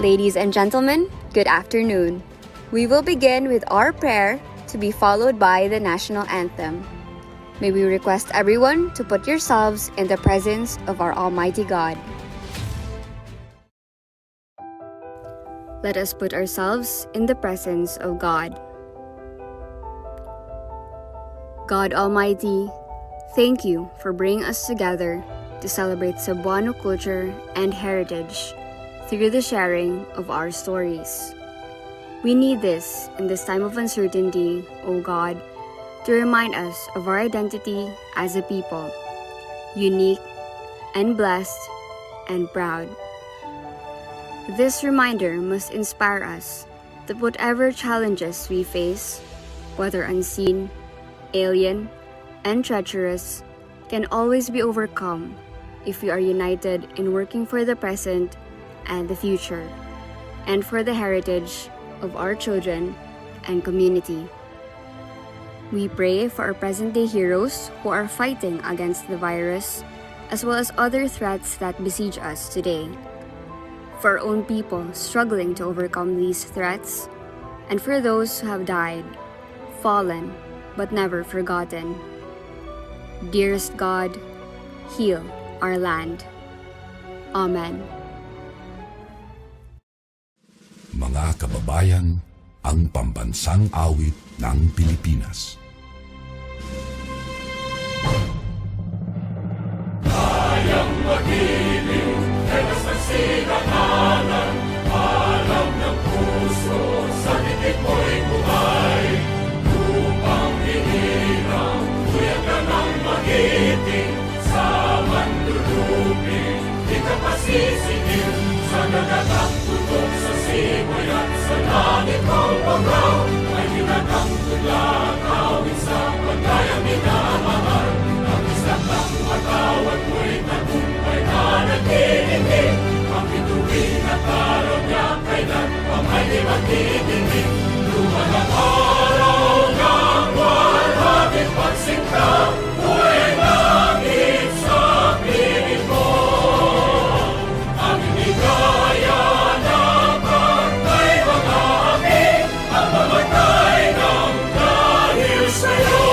Ladies and gentlemen, good afternoon. We will begin with our prayer to be followed by the national anthem. May we request everyone to put yourselves in the presence of our Almighty God. Let us put ourselves in the presence of God. God Almighty, thank you for bringing us together to celebrate Cebuano culture and heritage through the sharing of our stories. We need this in this time of uncertainty, O God, to remind us of our identity as a people, unique and blessed and proud. This reminder must inspire us that whatever challenges we face, whether unseen, alien, and treacherous, can always be overcome if we are united in working for the present and the future, and for the heritage of our children and community. We pray for our present-day heroes who are fighting against the virus, as well as other threats that besiege us today. For our own people struggling to overcome these threats, and for those who have died, fallen, but never forgotten. Dearest God, heal our land. Amen. Mga kababayan, ang pambansang awit ng Pilipinas. Kayang magiliw, telas ng sigatanan, alam ng puso, sa titik mo'y buhay. Lupang hinirang, tuyag ka ng magiting, sa manlulupin, di ka pasisingil, sa dagatang tutok sa simoy at sa langit mong pagkaw, ay hinatang tulad, awit sa pagkayang minamahal. Ang isang ng matawad mo'y tagumpay na nagtitindig, ang bituin at araw niya kailan pang ay di magtitindig. Luman ang araw ng walhaging pagsinta, buhay langit sa piling mo. Ang inigaya na pagkay mga api, ang mamatay ng dahil sa'yo.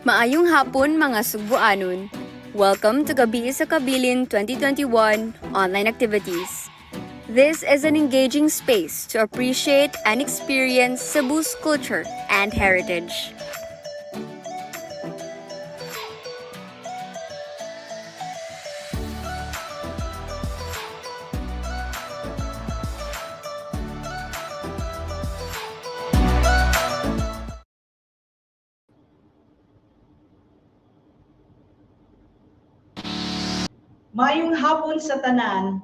Maayong hapon mga Cebuanon. Welcome to Gabi sa Kabilin 2021 online activities. This is an engaging space to appreciate and experience Cebu's culture and heritage. Mayong hapon sa tanan.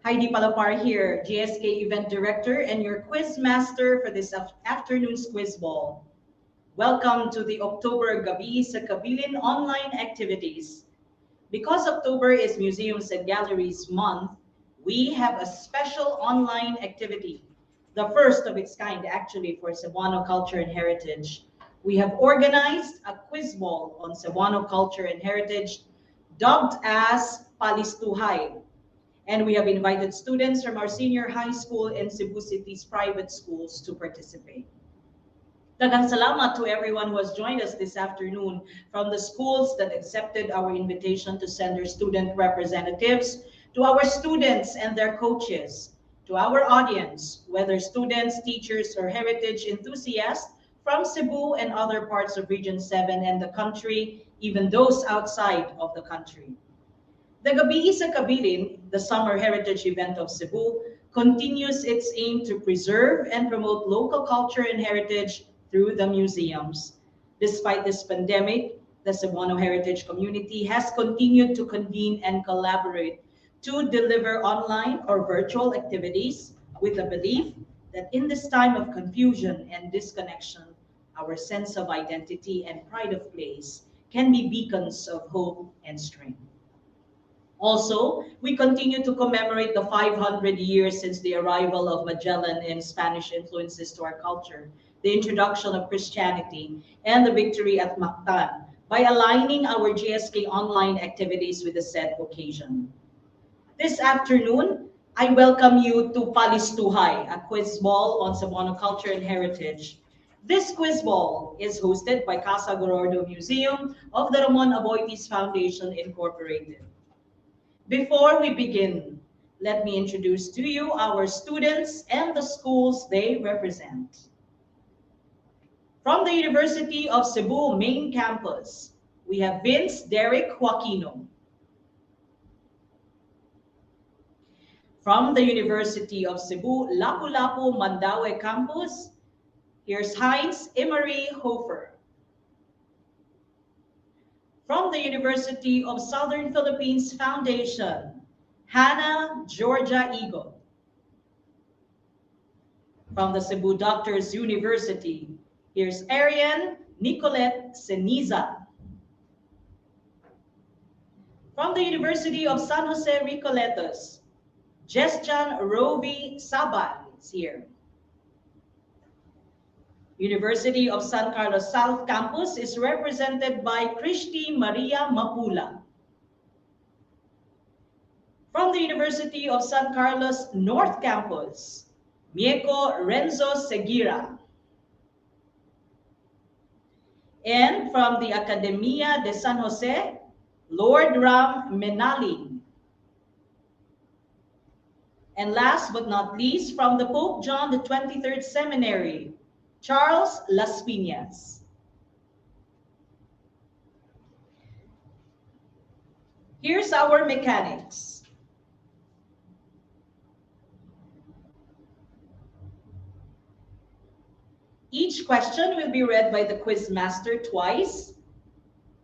Heidi Palapar here, GSK Event Director and your quiz master for this afternoon's quiz ball. Welcome to the October Gabi sa Kabilin online activities. Because October is Museums and Galleries Month, we have a special online activity, the first of its kind actually for Cebuano culture and heritage. We have organized a quiz ball on Cebuano culture and heritage dubbed as PALISTOHAY. And we have invited students from our senior high school and Cebu City's private schools to participate. Daghang salamat to everyone who has joined us this afternoon from the schools that accepted our invitation to send their student representatives, to our students and their coaches, to our audience, whether students, teachers, or heritage enthusiasts from Cebu and other parts of Region 7 and the country, even those outside of the country. The Gabi sa Kabilin, the summer heritage event of Cebu, continues its aim to preserve and promote local culture and heritage through the museums. Despite this pandemic, the Cebuano heritage community has continued to convene and collaborate to deliver online or virtual activities with the belief that in this time of confusion and disconnection, our sense of identity and pride of place can be beacons of hope and strength. Also, we continue to commemorate the 500 years since the arrival of Magellan and Spanish influences to our culture, the introduction of Christianity, and the victory at Mactan, by aligning our GSK online activities with the said occasion. This afternoon, I welcome you to PALISTOHAY, a quiz ball on Cebuano culture and heritage. This quiz ball is hosted by Casa Gorordo Museum of the Ramon Aboitiz Foundation Incorporated. Before we begin, let me introduce to you our students and the schools they represent. From the University of Cebu main campus, we have Vince Derek Joaquino. From the University of Cebu Lapu-Lapu Mandaue campus, here's Heinz Emery Hofer. From the University of Southern Philippines Foundation, Hannah Georgia Igo. From the Cebu Doctors University, here's Arian Nicolette Seniza. From the University of San Jose Recoletos, Jestan Rovi Sabal is here. University of San Carlos South Campus is represented by Christy Maria Mapula. From the University of San Carlos North Campus, Mieko Renzo Seguira. And from the Academia de San Jose, Lord Ram Menaling. And last but not least, from the Pope John the 23rd Seminary, Charles Las Piñas. Here's our mechanics. Each question will be read by the quiz master twice.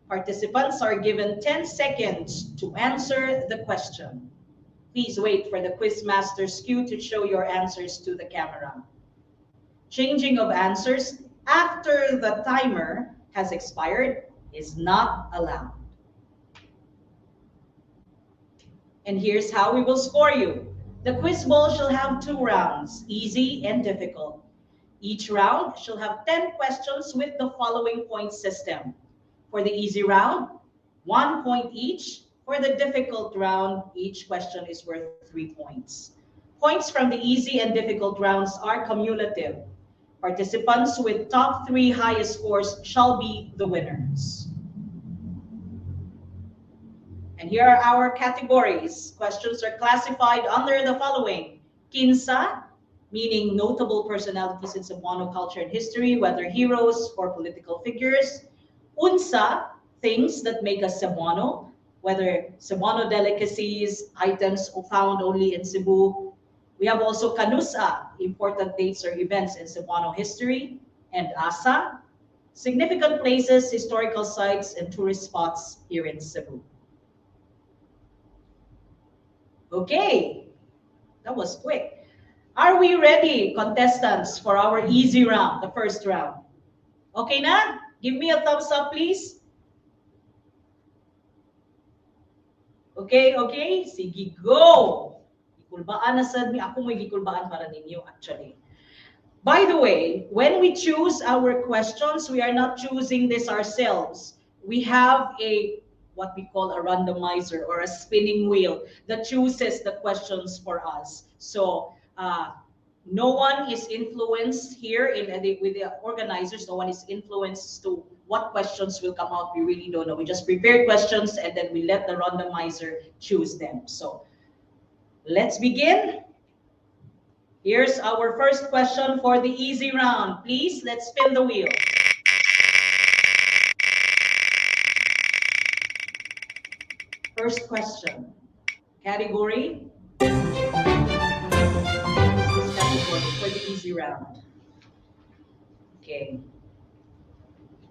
Participants are given 10 seconds to answer the question. Please wait for the quiz master's cue to show your answers to the camera. Changing of answers after the timer has expired is not allowed. And here's how we will score you. The quiz ball shall have 2 rounds, easy and difficult. Each round shall have 10 questions with the following point system. For the easy round, 1 point each. For the difficult round, each question is worth 3 points. Points from the easy and difficult rounds are cumulative. Participants with top 3 highest scores shall be the winners. And here are our categories. Questions are classified under the following. Kinsa, meaning notable personalities in Cebuano culture and history, whether heroes or political figures. Unsa, things that make us Cebuano, whether Cebuano delicacies, items found only in Cebu. We have also Kanusa, important dates or events in Cebuano history. And Asa, significant places, historical sites, and tourist spots here in Cebu. Okay, that was quick. Are we ready, contestants, for our easy round, the first round? Okay na? Give me a thumbs up, please. Okay, okay? Sige, go! Gikulbaan na sad mi. Ako may gikulbaan para ninyo, actually. By the way, when we choose our questions, we are not choosing this ourselves. We have what we call a randomizer or a spinning wheel that chooses the questions for us. So no one is influenced here with the organizers. No one is influenced to what questions will come out. We really don't know. We just prepare questions and then we let the randomizer choose them. So let's begin. Here's our first question for the easy round. Please, let's spin the wheel. First question. Category. For the easy round. Okay.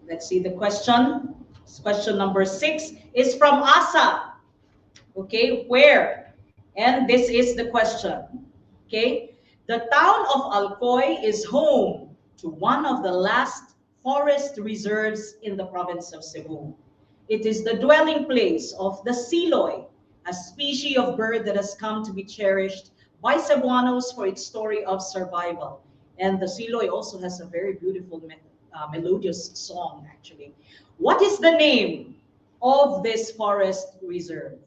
Let's see the question. Question number 6 is from Asa. Okay, where? And this is the question. Okay. The town of Alcoy is home to one of the last forest reserves in the province of Cebu. It is the dwelling place of the siloy, a species of bird that has come to be cherished by Cebuanos for its story of survival. And the siloy also has a very beautiful melodious song, actually. What is the name of this forest reserve?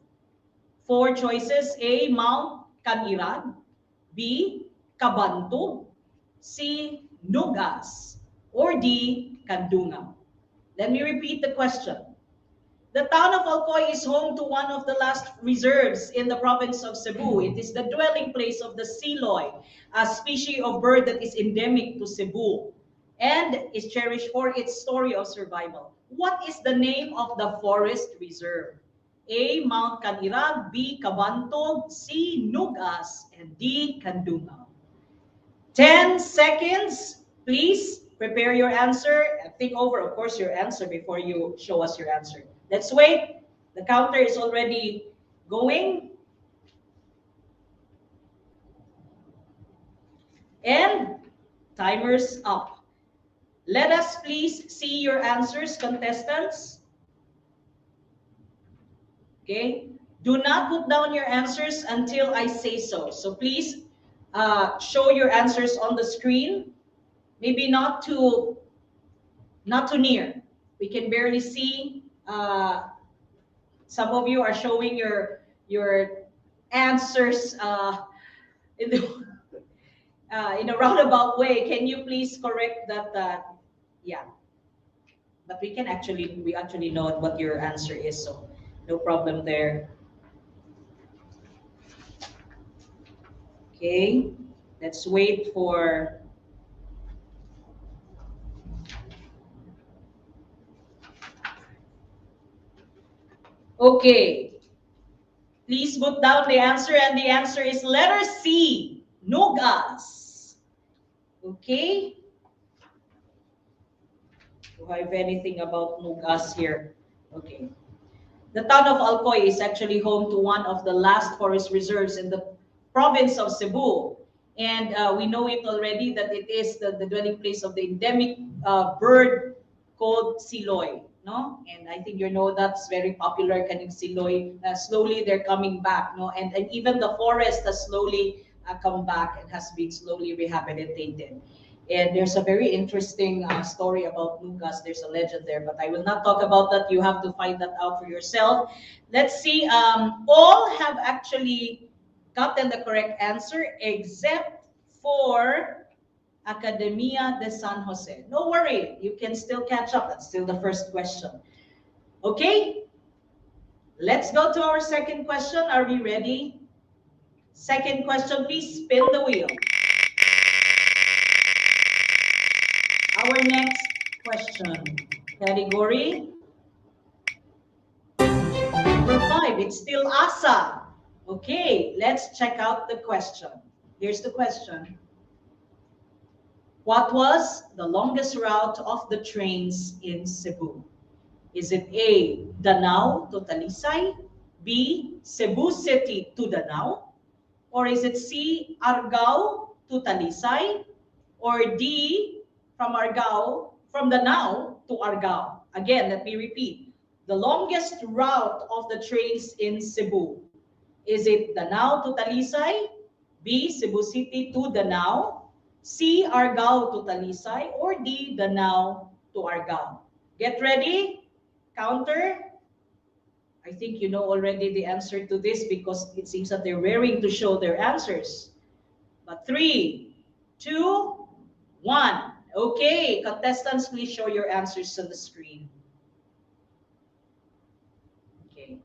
Four choices: A. Mount Kanirag, B. Kabanto, C. Nugas, or D. Kandunga. Let me repeat the question. The town of Alcoy is home to one of the last reserves in the province of Cebu. It is the dwelling place of the siloy, a species of bird that is endemic to Cebu and is cherished for its story of survival. What is the name of the forest reserve? A. Mount Kanirag, B. Kabantog, C. Nugas, and D. Kandunga. 10 seconds. Please prepare your answer and think over, of course, your answer before you show us your answer. Let's wait. The counter is already going. And timer's up. Let us please see your answers, contestants. Okay. Do not put down your answers until I say so. So please show your answers on the screen. Maybe not too near. We can barely see. Some of you are showing your answers in the in a roundabout way. Can you please correct that? Yeah, but we actually know what your answer is, so no problem there. Okay, let's wait for. Okay, please put down the answer, and the answer is letter C, Nugas. Okay. Do I have anything about Nugas here? Okay. The town of Alcoy is actually home to one of the last forest reserves in the province of Cebu. And we know it already that it is the dwelling place of the endemic bird called siloy. No? And I think you know that's very popular, kaning siloy. Slowly they're coming back. No? And even the forest has slowly come back and has been slowly rehabilitated. And there's a very interesting story about Nugas. There's a legend there, but I will not talk about that. You have to find that out for yourself. Let's see. All have actually gotten the correct answer except for Academia de San Jose. No worry, you can still catch up. That's still the first question. Okay, let's go to our second question. Are we ready? Second question, please spin the wheel. Our next question, category number 5. It's still ASA. Okay, let's check out the question. Here's the question. What was the longest route of the trains in Cebu? Is it A, Danao to Talisay, B, Cebu City to Danao, or is it C, Argao to Talisay, or D, from Danao to Argao? Again, let me repeat. The longest route of the trains in Cebu. Is it Danao to Talisay, B, Cebu City to Danao, C, Argao to Talisay, or D, Danao to Argao? Get ready. Counter. I think you know already the answer to this because it seems that they're raring to show their answers. But 3, 2, 1. Okay, contestants, please show your answers on the screen. Okay.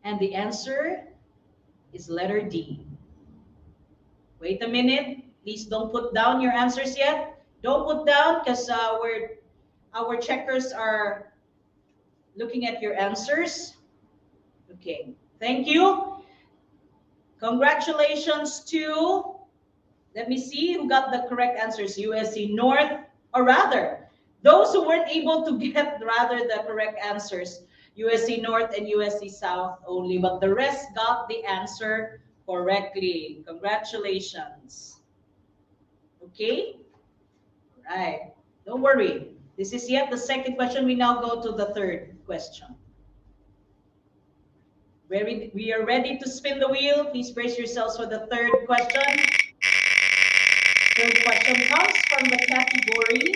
And the answer is letter D. Wait a minute. Please don't put down your answers yet. Don't put down because our checkers are looking at your answers. Okay, thank you. Congratulations to, let me see who got the correct answers. USC North, or rather, those who weren't able to get the correct answers, USC North and USC South only, but the rest got the answer correctly. Congratulations. Okay? All right. Don't worry. This is yet the second question. We now go to the third question. We are ready to spin the wheel. Please brace yourselves for the third question. Third question comes from the category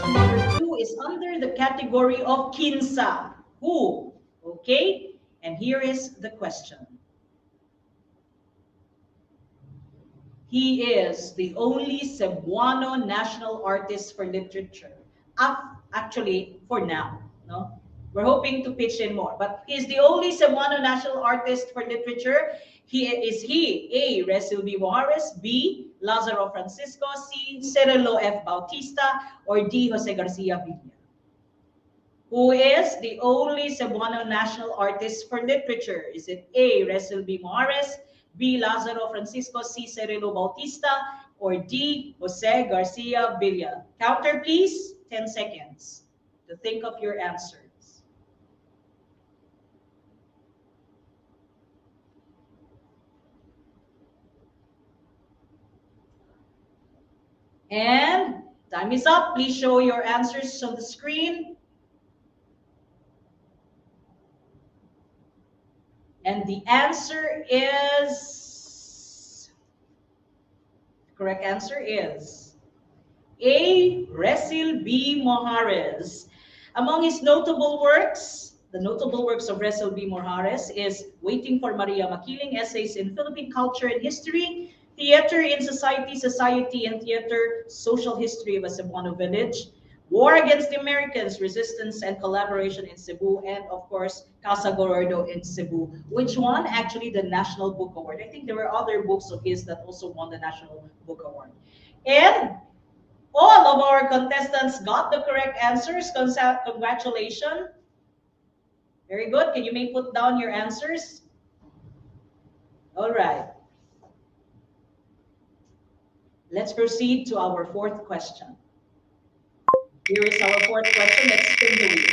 number 2 is under the category of kinsa. Who? Okay, and here is the question. He is the only Cebuano national artist for literature. Actually, for now, no? We're hoping to pitch in more, but he's the only Cebuano national artist for literature. Is he A. Resil B. Mojares, B. Lazaro Francisco, C. Cirilo F. Bautista, or D. Jose Garcia Villa? Who is the only Cebuano national artist for literature? Is it A. Resil B. Mojares, B. Lazaro Francisco, C. Cirilo Bautista, or D. Jose Garcia Villa? Counter, please. 10 seconds to think of your answers. And time is up. Please show your answers on the screen. And the answer is, the correct answer is A. Resil B. Mojares. Among his notable works, the notable works of Resil B. Mojares is Waiting for Maria Makiling, Essays in Philippine Culture and History, Theater in Society, Society and Theater, Social History of a Cebuano Village, War Against the Americans, Resistance and Collaboration in Cebu, and of course, Casa Gordo in Cebu, which won actually the National Book Award. I think there were other books of his that also won the National Book Award. And all of our contestants got the correct answers. Congratulations. Very good. Can you may put down your answers? All right. Let's proceed to our fourth question. Here is our fourth question. Let's spin the wheel.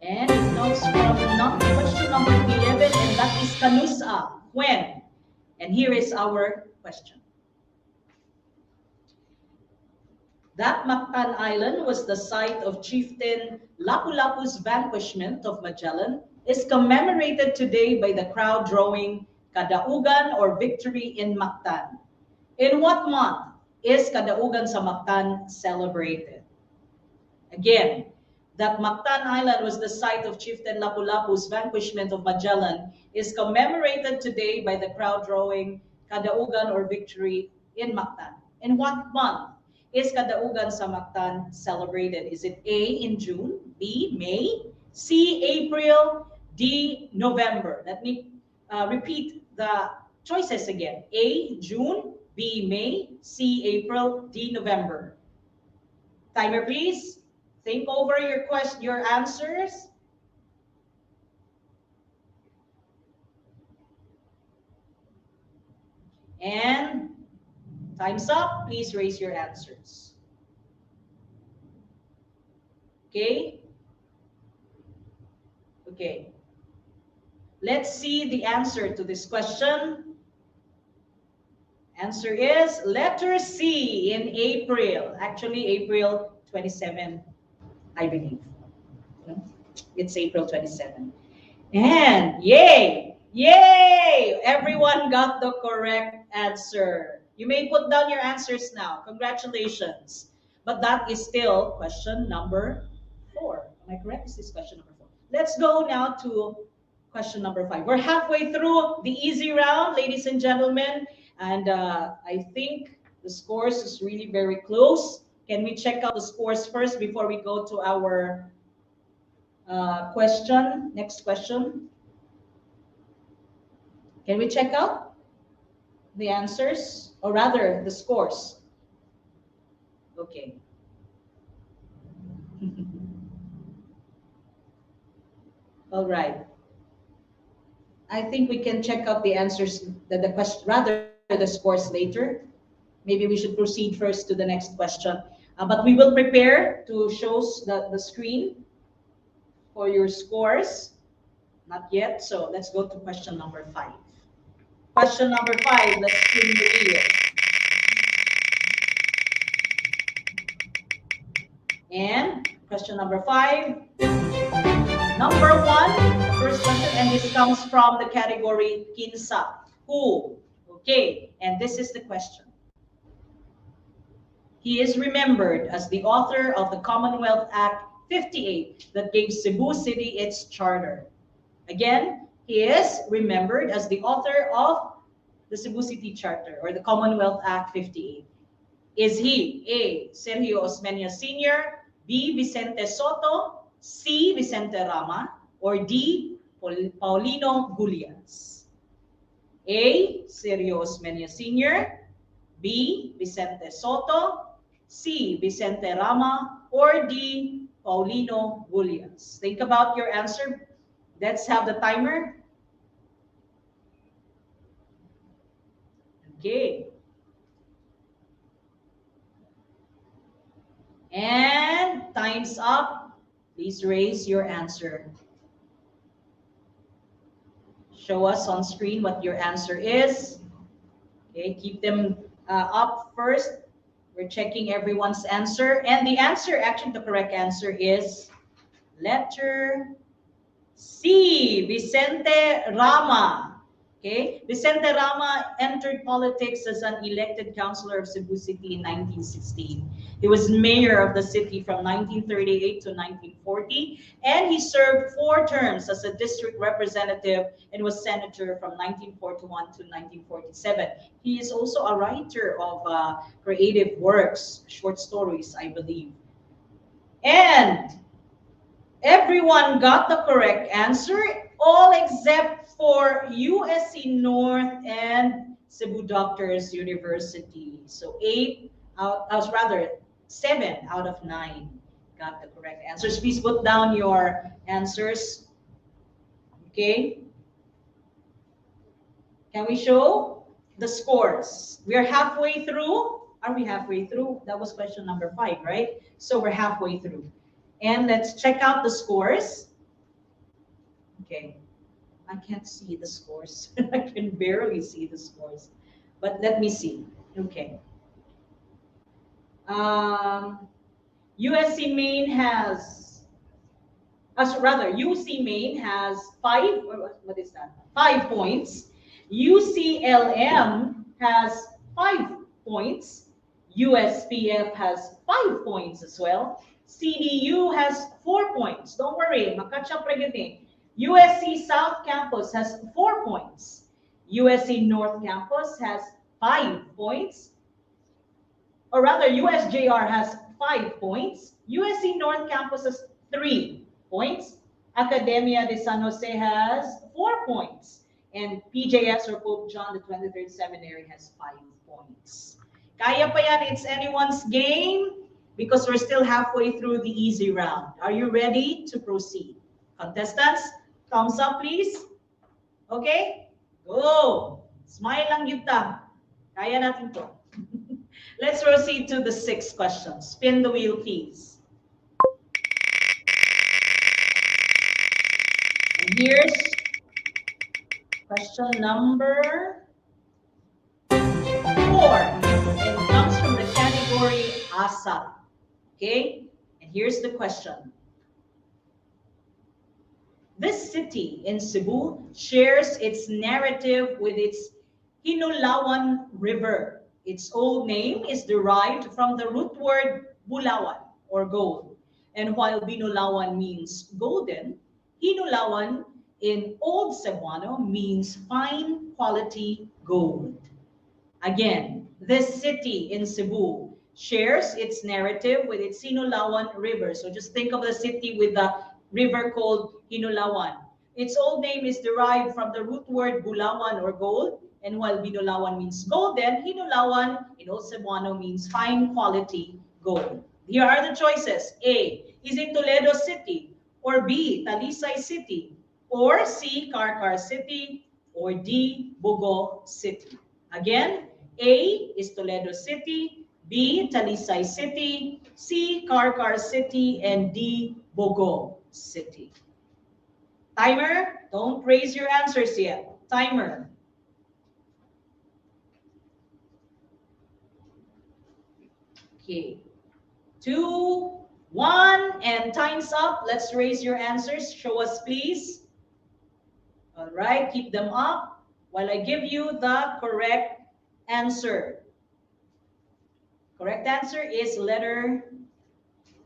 And it comes from question number 11, and that is Kanusa. When? And here is our question. That Mactan Island was the site of Chieftain Lapu-Lapu's vanquishment of Magellan is commemorated today by the crowd drawing Kadaugan or Victory in Mactan. In what month is Kadaugan sa Mactan celebrated? Again, that Mactan Island was the site of Chieftain Lapu-Lapu's vanquishment of Magellan is commemorated today by the crowd drawing Kadaugan or Victory in Mactan. In what month is Kadaugan sa Mactan celebrated? Is it A, in June, B, May, C, April, D, November? Let me repeat the choices again. A, June, B, May, C, April, D, November. Timer, please. Think over your answers. And time's up. Please raise your answers. Okay? Okay. Let's see the answer to this question. Answer is letter C, in April. Actually, April 27, I believe. It's April 27. And yay! Yay! Everyone got the correct answer. You may put down your answers now. Congratulations. But that is still question number 4. Am I correct? Is this question number 4? Let's go now to question number 5. We're halfway through the easy round, ladies and gentlemen. And I think the scores is really very close. Can we check out the scores first before we go to our question? Next question. Can we check out the answers, or rather the scores? Okay. All right. I think we can check out the answers, the question, rather the scores later. Maybe we should proceed first to the next question. But we will prepare to show the screen for your scores. Not yet, so let's go to question number 5. Question number 5, let's spin the wheel. And Question number 5. Number 1, the first question, and this comes from the category Kinsa. Who? Okay, and this is the question. He is remembered as the author of the Commonwealth Act 58 that gave Cebu City its charter. Again, he is remembered as the author of the Cebu City Charter or the Commonwealth Act 58. Is he A. Sergio Osmeña Sr., B. Vicente Soto, C. Vicente Rama, or D. Paulino Gulias? A. Sergio Osmeña Sr., B. Vicente Soto, C. Vicente Rama, or D. Paulino Gulias? Think about your answer. Let's have the timer. Okay. And time's up. Please raise your answer. Show us on screen what your answer is. Okay, keep them up first. We're checking everyone's answer. And the answer, actually the correct answer is letter C, Vicente Rama. Okay, Vicente Rama entered politics as an elected councilor of Cebu City in 1916. He was mayor of the city from 1938 to 1940, and he served 4 terms as a district representative and was senator from 1941 to 1947. He is also a writer of creative works, short stories, I believe. And everyone got the correct answer, all except for USC North and Cebu Doctors University. So 7 out of 9 got the correct answers. Please put down your answers. Okay. Can we show the scores? We are halfway through. Are we halfway through? That was question number 5, right? So we're halfway through. And let's check out the scores. Okay. I can't see the scores. I can barely see the scores. But let me see. Okay. USC Maine has, UC Maine has 5, what is that? 5 points. UCLM has 5 points. USPF has 5 points as well. CDU has 4 points. Don't worry, makatch up regularly. USC South Campus has 4 points. USC North Campus has 5 points. Or rather, USJR has 5 points. USC North Campus has 3 points. Academia de San Jose has 4 points. And PJS or Pope John the 23rd Seminary has 5 points. Kaya pa yan, it's anyone's game because we're still halfway through the easy round. Are you ready to proceed? Contestants, thumbs up please. Okay? Go! Smile lang kita. Kaya natin to. Let's proceed to the 6th question. Spin the wheel, please. And here's question number 4. And it comes from the category ASA. Okay? And here's the question. This city in Cebu shares its narrative with its Hinulawan River. Its old name is derived from the root word bulawan or gold. And while Binulawan means golden, Hinulawan in Old Cebuano means fine quality gold. Again, this city in Cebu shares its narrative with its Hinulawan River. So just think of the city with the river called Hinulawan. Its old name is derived from the root word bulawan or gold. And while Binulawan means golden, Hinulawan in Old Cebuano means fine quality gold. Here are the choices. A, is it Toledo City? Or B, Talisay City? Or C, Carcar City? Or D, Bogo City? Again, A is Toledo City, B, Talisay City, C, Carcar City, and D, Bogo City. Timer, don't raise your answers yet. Timer. Okay. 2, 1 and time's up. Let's raise your answers. Show us, please. All right, keep them up while I give you the correct answer. Correct answer is letter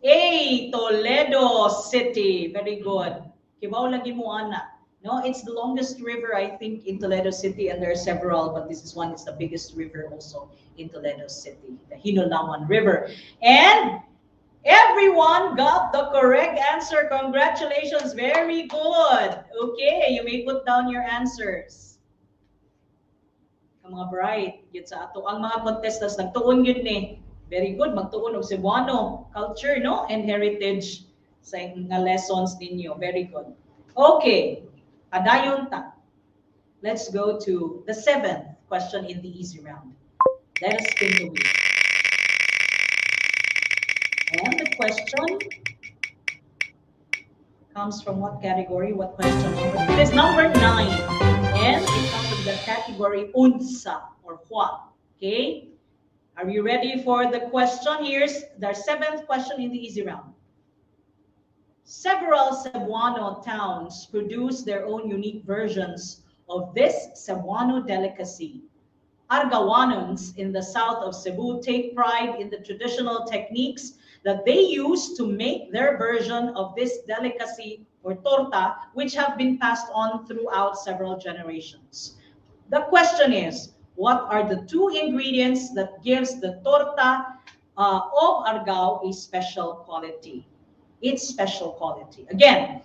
A, Toledo City. Very good. Kibaw lagi mo, ana. No, it's the longest river, I think, in Toledo City, and there are several, but this is one. It's the biggest river also in Toledo City, the Hinulaman River. And everyone got the correct answer. Congratulations. Very good. Okay, you may put down your answers. Ang mga bright, yun sa ato. Ang mga contestants, nagtuon yun ni. Very good. Magtuon og Cebuano culture, no? And heritage sa nga lessons ninyo. Very good. Okay. Adayon ta. Let's go to the 7th question in the easy round. Let us spin the wheel. And the question comes from what category? What question number? It is number 9. And it comes from the category unsa or what. Okay? Are you ready for the question? Here's the 7th question in the easy round. Several Cebuano towns produce their own unique versions of this Cebuano delicacy. Argawanons in the south of Cebu take pride in the traditional techniques that they use to make their version of this delicacy or torta, which have been passed on throughout several generations. The question is, what are the 2 ingredients that gives the torta of Argao a special quality? Its special quality. Again,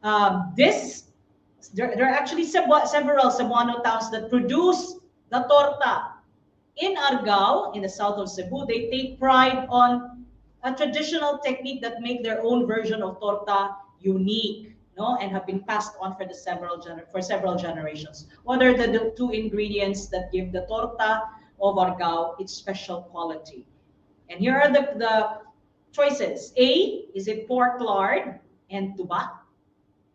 there are actually several Cebuano towns that produce the torta. In Argao, in the south of Cebu, they take pride on a traditional technique that make their own version of torta unique, no, and have been passed on for several generations. What are the 2 ingredients that give the torta of Argao its special quality? And here are the choices. A, is it pork lard and tuba?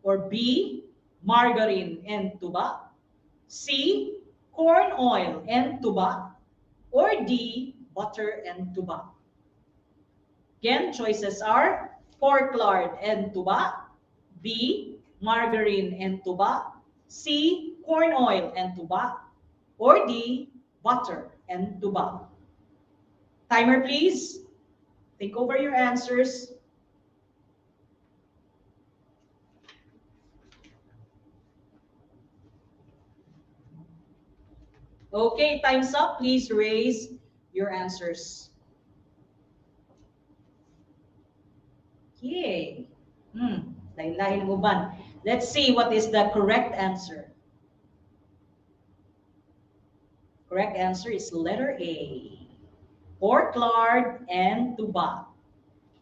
Or B, margarine and tuba? C, corn oil and tuba? Or D, butter and tuba? Again, choices are pork lard and tuba, B, margarine and tuba, C, corn oil and tuba, or D, butter and tuba. Timer, please. Think over your answers. Okay, time's up. Please raise your answers. Yay. Lain-lain mo ban. Let's see what is the correct answer. Correct answer is letter A. Pork lard and tuba.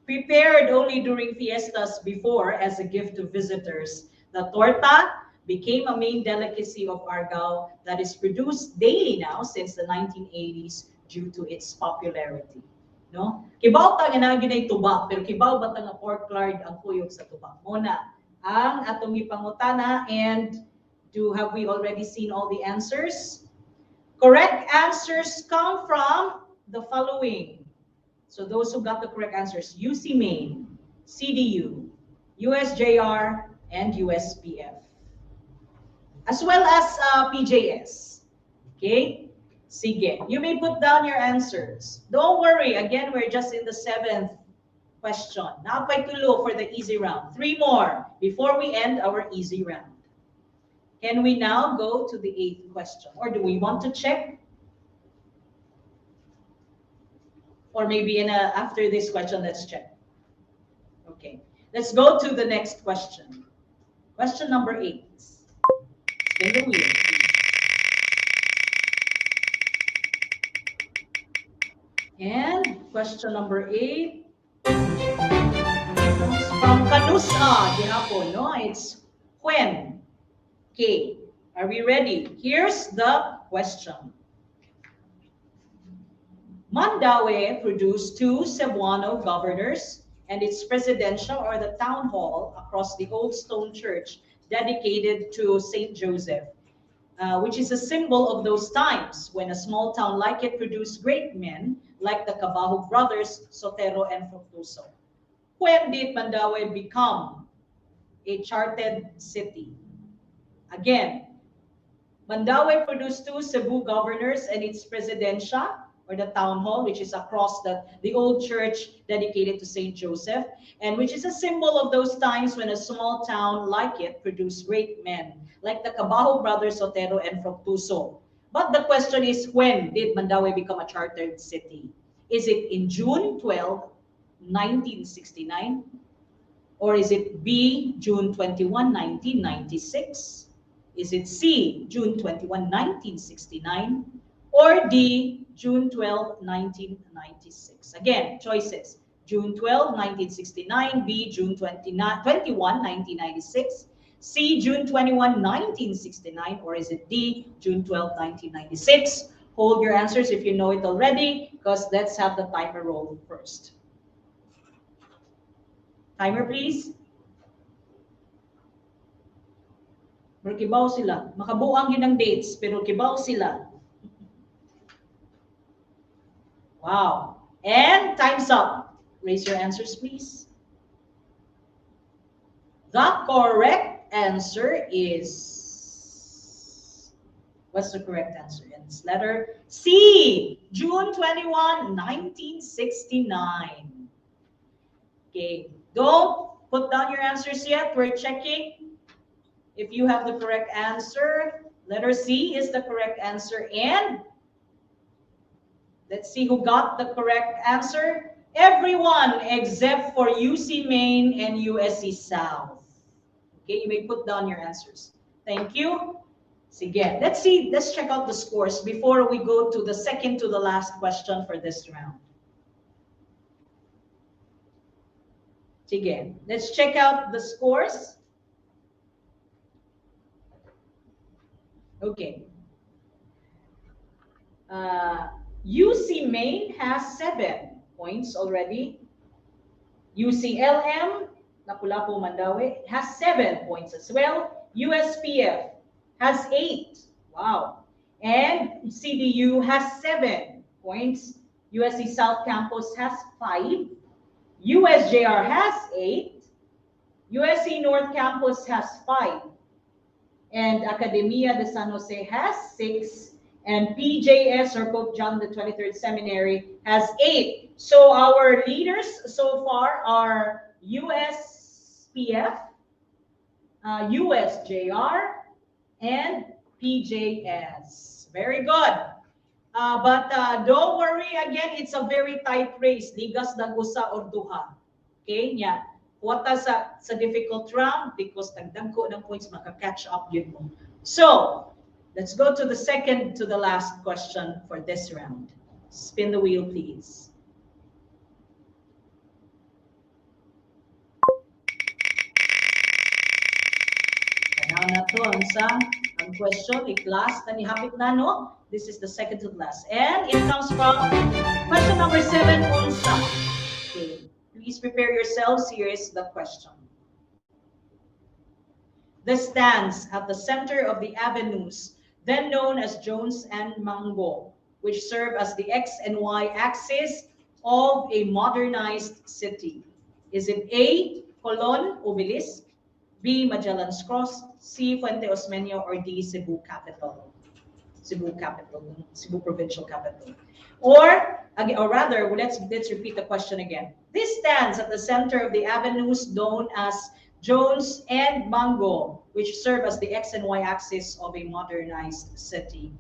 Prepared only during fiestas before as a gift to visitors, the torta became a main delicacy of Argao that is produced daily now since the 1980s due to its popularity. No? Kibaw ta nga ginay tuba, pero kibaw ba ta nga pork lard ang kuyog sa tuba? Muna, ang atong ipangutana, and have we already seen all the answers? Correct answers come from the following. So those who got the correct answers: UC Maine, CDU, USJR, and USPF, as well as PJS. Okay? Sige. You may put down your answers. Don't worry. Again, we're just in the 7th question. Napay tulo for the easy round. 3 more before we end our easy round. Can we now go to the 8th question? Or do we want to check? Or maybe after this question, let's check. Okay. Let's go to the next question. Question number 8. Spin the wheel. And question number 8 comes from Kanusa, gihapon, no? It's when. Okay, are we ready? Here's the question. Mandaue produced 2 Cebuano governors and its presidential or the town hall across the old stone church dedicated to Saint Joseph, which is a symbol of those times when a small town like it produced great men like the Cabahug brothers, Sotero and Fructuoso. When did Mandaue become a chartered city? Again, Mandaue produced 2 Cebu governors and its presidencia, or the town hall, which is across the old church dedicated to Saint Joseph, and which is a symbol of those times when a small town like it produced great men, like the Cabajo brothers Sotero and Fructuso. But the question is, when did Mandaue become a chartered city? Is it in June 12, 1969? Or is it B, June 21, 1996? Is it C, June 21, 1969? Or D, June 12, 1996? Again, choices. June 12, 1969, B, June 21, 1996, C, June 21, 1969, or is it D, June 12, 1996? Hold your answers if you know it already, because let's have the timer roll first. Timer, please. Pero kibaw sila. Makabuang yun ang dates, pero kibaw sila. Wow. And time's up. Raise your answers, please. The correct answer is... What's the correct answer? It's letter C, June 21, 1969. Okay. Don't put down your answers yet. We're checking if you have the correct answer. Letter C is the correct answer. And let's see who got the correct answer. Everyone except for UC Maine and USC South. Okay, you may put down your answers. Thank you. Sige, let's check out the scores before we go to the second to the last question for this round. Sige, let's check out the scores. Okay. UC Maine has 7 points already. UCLM, Lapu-Lapu Mandaue, has 7 points as well. USPF has 8. Wow. And CDU has 7 points. USC South Campus has 5. USJR has 8. USC North Campus has 5. And Academia de San Jose has 6. And PJS, or Pope John the 23rd Seminary, has 8. So our leaders so far are USPF, USJR, and PJS. Very good. But don't worry, again, it's a very tight race. Ligas ng usa or duha. Okay, nya. Wata sa difficult round because tagdagko ng points maka-catch up yun mo. So, let's go to the second to the last question for this round. Spin the wheel, please. Now na to ang question, i-class na nihapit na, no? This is the second to the last. And it comes from question number 7, unsa. Okay, please prepare yourselves. Here is the question. The stands at the center of the avenues, then known as Jones and Mango, which serve as the X and Y axis of a modernized city. Is it A, Colon, Obelisk, B, Magellan's Cross, C, Fuente Osmeña, or D, Cebu Capital? Cebu Provincial Capital. Or rather, let's repeat the question again. This stands at the center of the avenues known as Jones and Mango, which serve as the X and Y axis of a modernized city.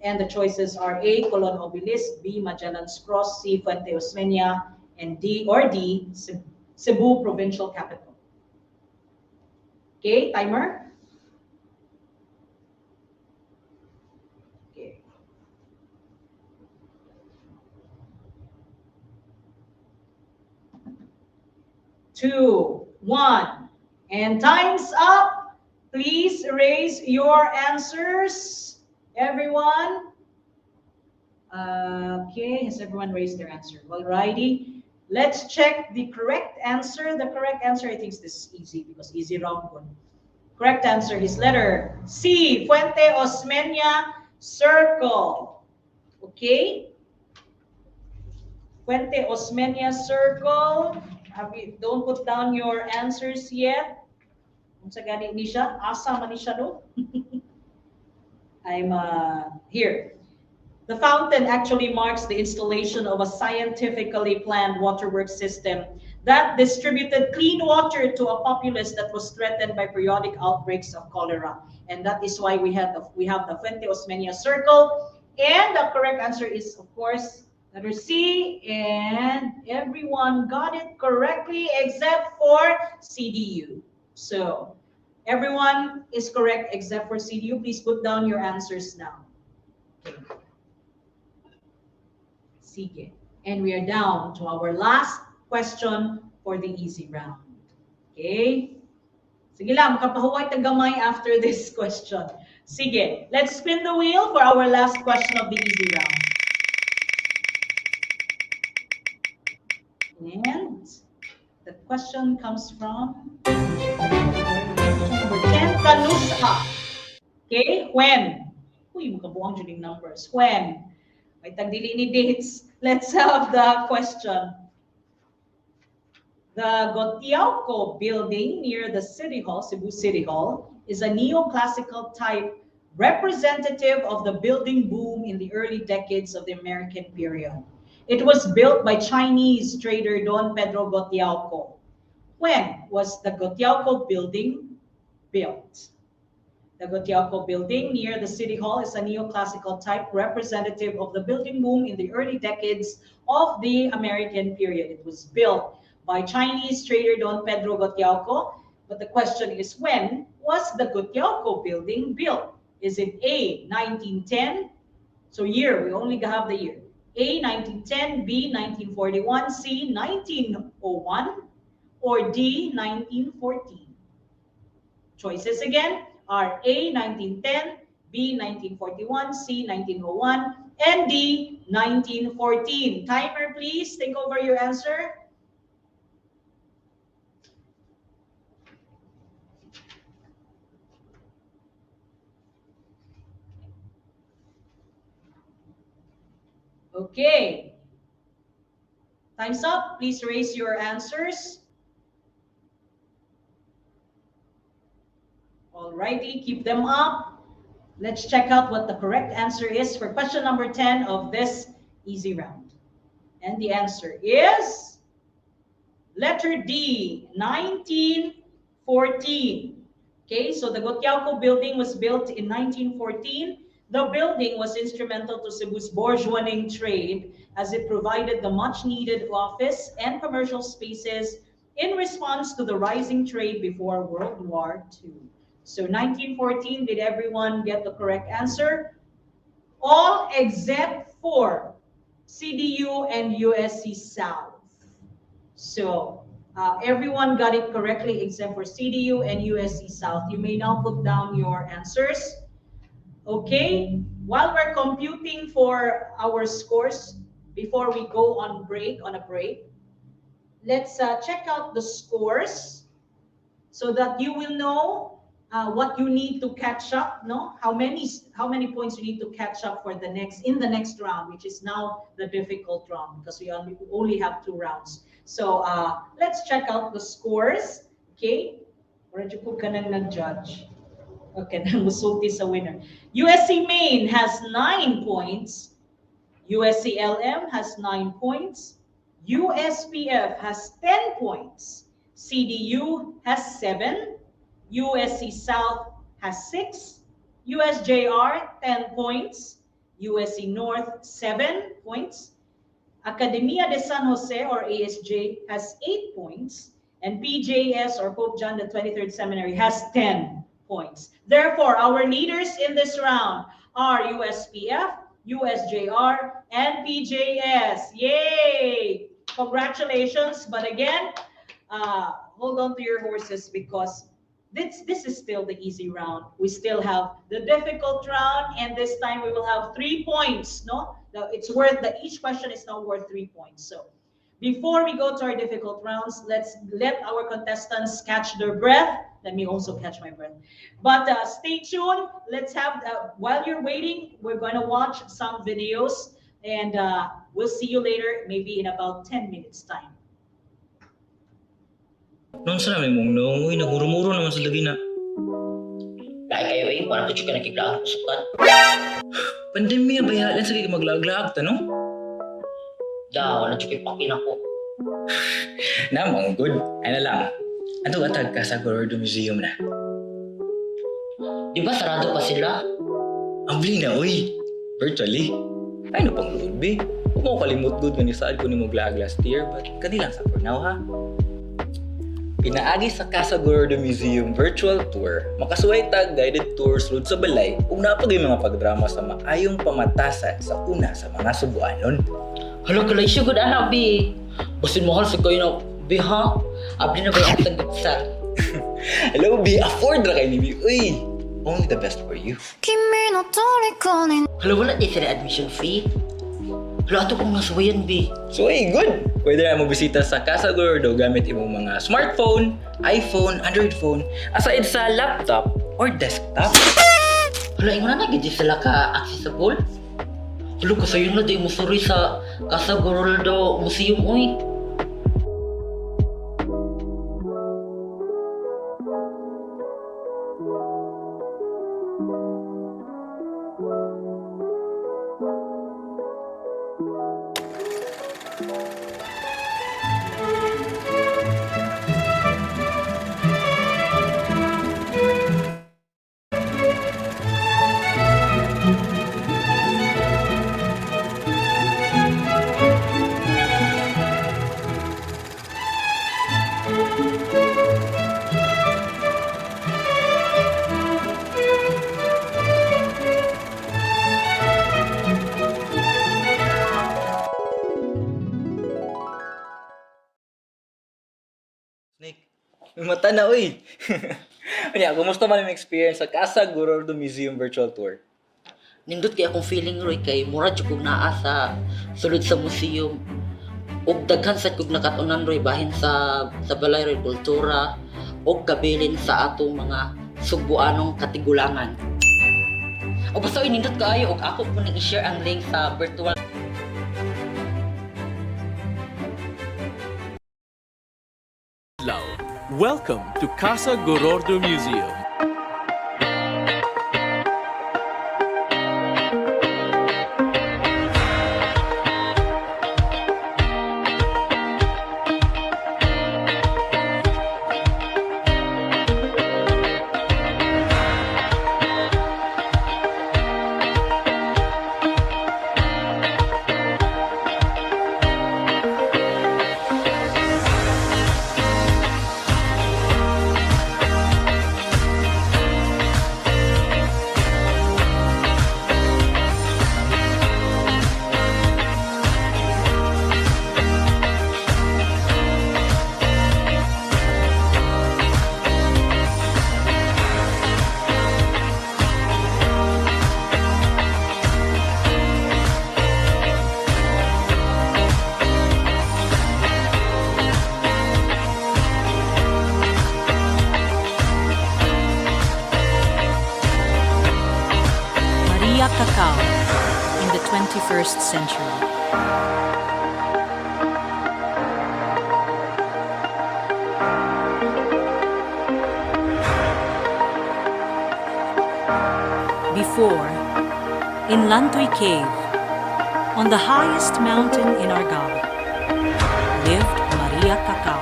And the choices are A, Colon Obelisk, B, Magellan's Cross, C, Fuente Osmeña, and D, Cebu Provincial Capital. Okay, timer. Okay. 2, 1, and time's up. Please raise your answers, everyone. Okay, has everyone raised their answer? Alrighty, let's check the correct answer. The correct answer, I think, is this easy because easy round one. Correct answer is letter C, Fuente Osmeña Circle. Okay, Fuente Osmeña Circle Don't put down your answers yet. Kung sa gani ni siya, asa man ni siya no? I'm here. The fountain actually marks the installation of a scientifically planned waterworks system that distributed clean water to a populace that was threatened by periodic outbreaks of cholera. And that is why we have the Fuente Osmeña Circle. And the correct answer is, of course, letter C. And everyone got it correctly except for CDU. So everyone is correct except for CDU. Please put down your answers now. Okay. Sige. And we are down to our last question for the easy round. Okay? Sige lang, makapahuway tagamay after this question. Sige, let's spin the wheel for our last question of the easy round. And the question comes from number 10, Kanusa. Okay, when? Uy, makabuang dyan yung numbers. When? May tagdili ni dates. Let's have the question. The Gotiauco building near the City Hall, Cebu City Hall, is a neoclassical type representative of the building boom in the early decades of the American period. It was built by Chinese trader Don Pedro Gotiauco. When was the Gotiauco building built? The Gotiauco building near the City Hall is a neoclassical type representative of the building boom in the early decades of the American period. It was built by Chinese trader Don Pedro Gotiauco. But the question is, when was the Gotiauco building built? Is it A, 1910? So year, we only have the year. A, 1910, B, 1941, C, 1901, or D, 1914? Choices again are A, 1910, B, 1941, C, 1901, and D, 1914. Timer, please. Think over your answer. Okay. Time's up. Please raise your answers. Alrighty, keep them up. Let's check out what the correct answer is for question number 10 of this easy round. And the answer is letter D, 1914. Okay, so the Gotiauco building was built in 1914. The building was instrumental to Cebu's bourgeoising trade as it provided the much needed office and commercial spaces in response to the rising trade before World War II. So 1914, did everyone get the correct answer? All except for CDU and USC South. So everyone got it correctly except for CDU and USC South. You may now put down your answers. Okay, while we're computing for our scores, before we go on a break, let's check out the scores so that you will know what you need to catch up. No, how many points you need to catch up for in the next round, which is now the difficult round because we only have 2 rounds. So let's check out the scores. Okay, or did you put nag-judge? Okay, musulti sa winner. USC Main has 9 points. USC LM has 9 points. USPF has 10 points. CDU has 7. USC South has 6. USJR 10 points. USC North 7 points. Academia de San Jose or ASJ has 8 points. And PJS or Pope John the 23rd Seminary has 10 points. Therefore, our leaders in this round are USPF, USJR, and PJS. Yay! Congratulations. But again, hold on to your horses because this is still the easy round. We still have the difficult round, and this time we will have 3 points. No, it's worth each question is now worth 3 points. So before we go to our difficult rounds, let's let our contestants catch their breath. Let me also catch my breath. But stay tuned. Let's have, while you're waiting, we're going to watch some videos, and we'll see you later, maybe in about 10 minutes time. Noon sa namin mong nangungoy, nagmuro-muro naman sa lagi na. Dahil kayo wala to ka nakikita ang sukat. Pandemya, bayalan sa kaya maglag-lag, tanong? Wala to pakin ako. Namang good. Ano lang, ato atag ka sa Gordo Museum na. Di ba sarado pa sila? Ambli na, uy. Virtually. Ay, no pang load, be. Huwag mo kalimut good nga saan ko ni mo glag last year, but kadi lang sa for now, ha? Pinaagi sa Casa Gordo Museum Virtual Tour, makasuway tag guided tours lod sa balay ug napagay mga pagdrama sa maayong pamatasan sa una sa mga Cebuanon. Hala kalay siya good anak, bi. Basin mahal sa kayo na, bi ha? Abdi na ba yung tagdagsal? Hello, B. Afford ra kay ni B. Uy, only the best for you. Hala wala di sila admission fee. Hala ato kong nasuwayan, bi. So, hey, good! Pwede na mo bisita sa Casa Gordo gamit imong mga smartphone, iPhone, Android phone, aside sa laptop or desktop. Hala ingon na gid sila ka accessible. Hala kasayon na di mo suri sa Casa Gordo Museum, uy. Snake, may mata na, uy! Kanya, kumusta man yung experience sa Casa Gordo Museum Virtual Tour? Nindot kay akong feeling roy kay mura jud kog naa sa sulod sa museum. Og daghan sad kog nakatunan roy bahin sa balay roy kultura og kabilin sa atong mga Cebuanong katigulangan. O basta nindot kaayo og ako po nang i-share ang link sa virtual. Welcome to Casa Gordo Museum. Cacao in the 21st century. Before, in Lantoy Cave, on the highest mountain in Argao, lived Maria Cacao.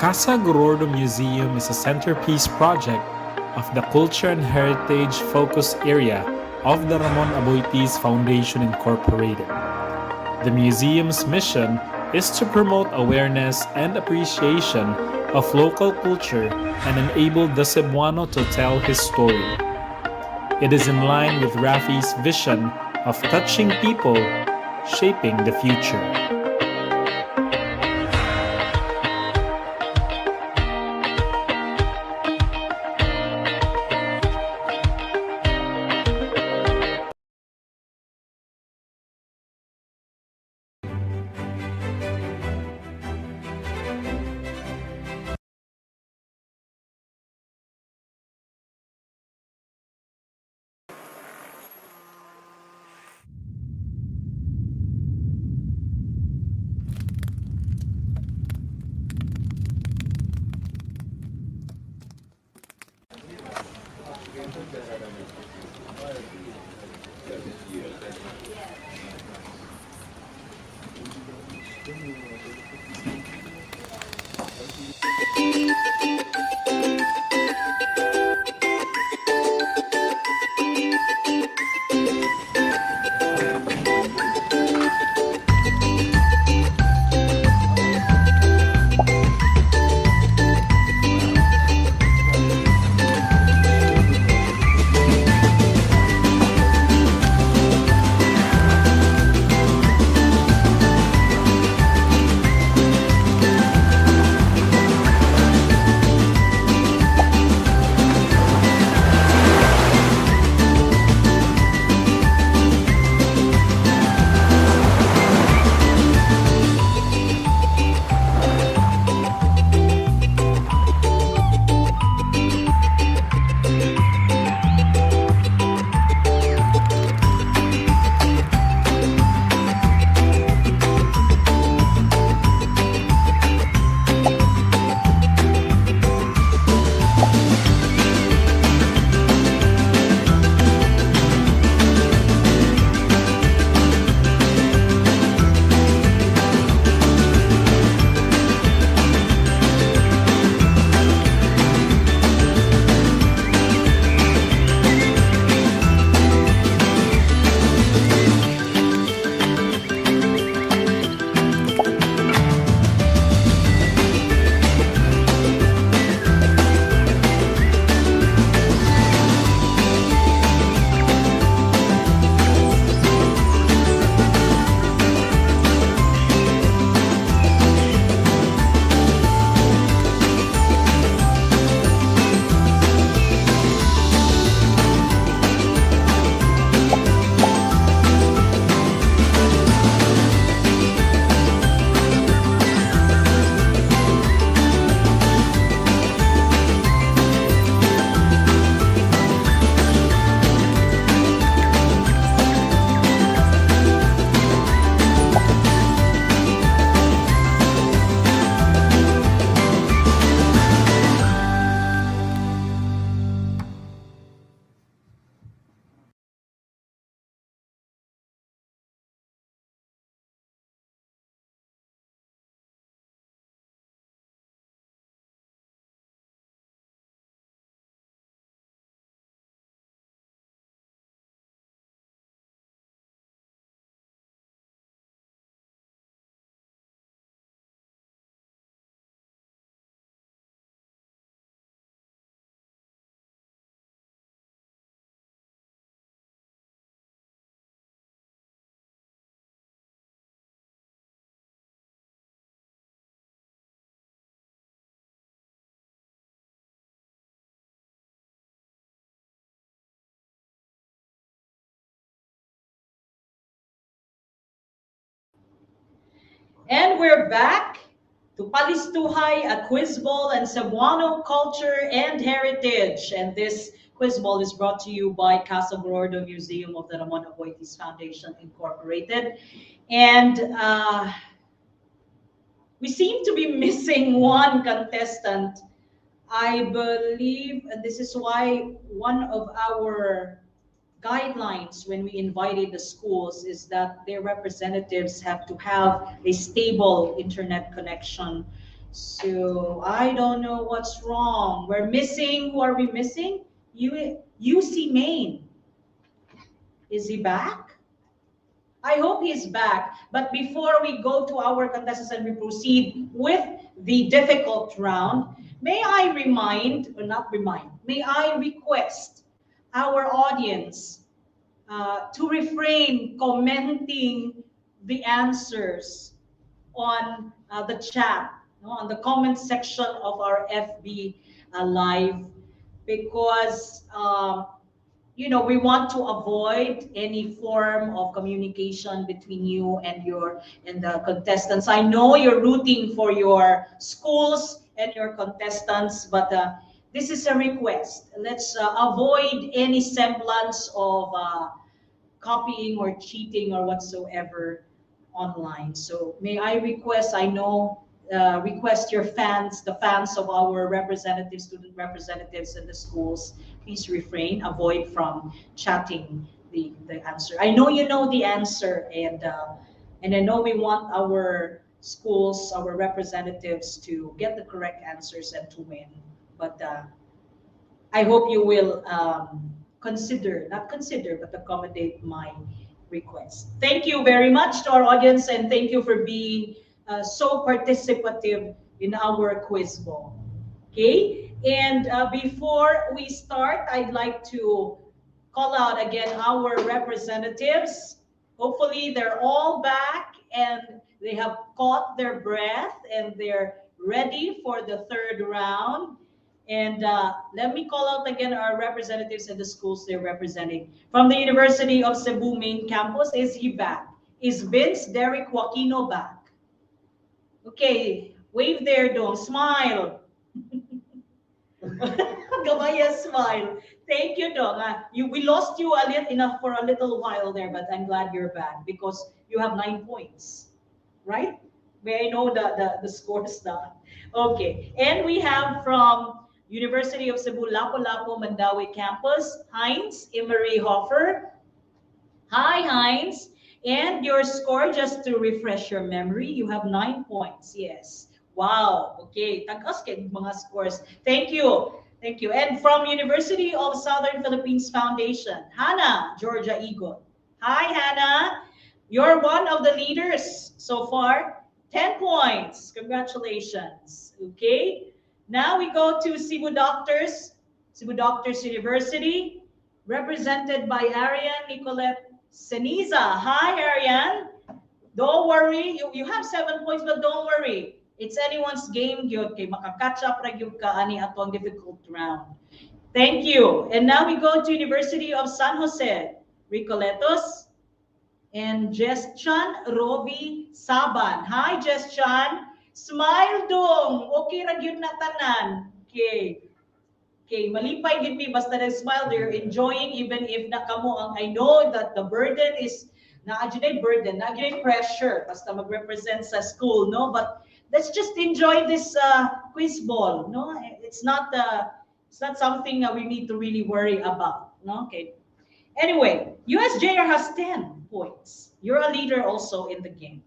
Casa Gordo Museum is a centerpiece project of the Culture and Heritage Focus Area of the Ramon Aboitiz Foundation Incorporated. The museum's mission is to promote awareness and appreciation of local culture and enable the Cebuano to tell his story. It is in line with Rafi's vision of touching people, shaping the future. And we're back to Palistuhay, a quiz ball and Cebuano culture and heritage. And this quiz ball is brought to you by Casa Gordo Museum of the Ramon Aboitiz Foundation Incorporated. And we seem to be missing one contestant. I believe, and this is why one of our guidelines when we invited the schools is that their representatives have to have a stable internet connection. So I don't know what's wrong. We're missing, who are we missing? UC Maine. Is he back? I hope he's back. But before we go to our contestants and we proceed with the difficult round, may I remind, or not remind, may I request our audience to refrain commenting the answers on the chat, no, on the comment section of our FB live, because we want to avoid any form of communication between you and the contestants. I know you're rooting for your schools and your contestants, but this is a request. Let's avoid any semblance of copying or cheating or whatsoever online. So may I request, request your fans, the fans of our representatives, student representatives in the schools, please refrain, avoid from chatting the answer. I know you know the answer, and I know we want our schools, our representatives to get the correct answers and to win. But I hope you will not consider, but accommodate my request. Thank you very much to our audience, and thank you for being so participative in our quiz ball. Okay, and before we start, I'd like to call out again our representatives. Hopefully they're all back and they have caught their breath and they're ready for the third round. And let me call out again our representatives and the schools they're representing. From the University of Cebu main campus, is he back? Is Vince Derek Joaquino back? Okay, wave there, Dong. Smile. Gabaya smile. Thank you, Dong. We lost you for a little while there, but I'm glad you're back because you have 9 points, right? May I know the scores now? Okay, and we have from University of Cebu, Lapu-Lapu, Mandawi campus, Heinz Emery Hofer. Hi, Heinz. And your score, just to refresh your memory, you have 9 points. Yes. Wow. Okay. Tagas kay mga scores. Thank you. Thank you. And from University of Southern Philippines Foundation, Hannah Georgia Egon. Hi, Hannah. You're one of the leaders so far. 10 points. Congratulations. Okay. Now we go to Cebu Doctors University, represented by Arian Nicolette Seniza. Hi, Arian. Don't worry. You have 7 points, but don't worry. It's anyone's game. Okay, makakatch up ra gyud ka ani atong difficult round. Thank you. And now we go to University of San Jose, Recoletos, and Jess-chan Rovi Saban. Hi, Jess-chan. Smile dong. Okay ra gyud na tanan. Okay. Okay, malipay gid mi basta nag-smile, they're enjoying even if nakamo ang I know that the burden is naadjud burden, naadjud pressure basta mag-represent sa school, no? But let's just enjoy this quiz ball, no? It's not something that we need to really worry about, no? Okay. Anyway, USJR has 10 points. You're a leader also in the game.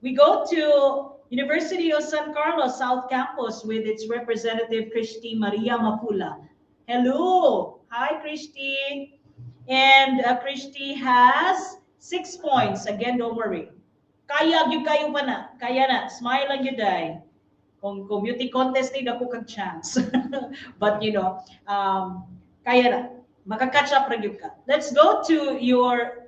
We go to University of San Carlos South Campus with its representative, Christy Maria Mapula. Hello. Hi, Christy. And Christy has 6 points. Again, don't worry. Kaya gyud kayo pa na. Kaya na. Smile lang gyud ay. Kung beauty contest ni dako kag chance. But kaya na. Makakatch up ra gyud ka. Let's go to your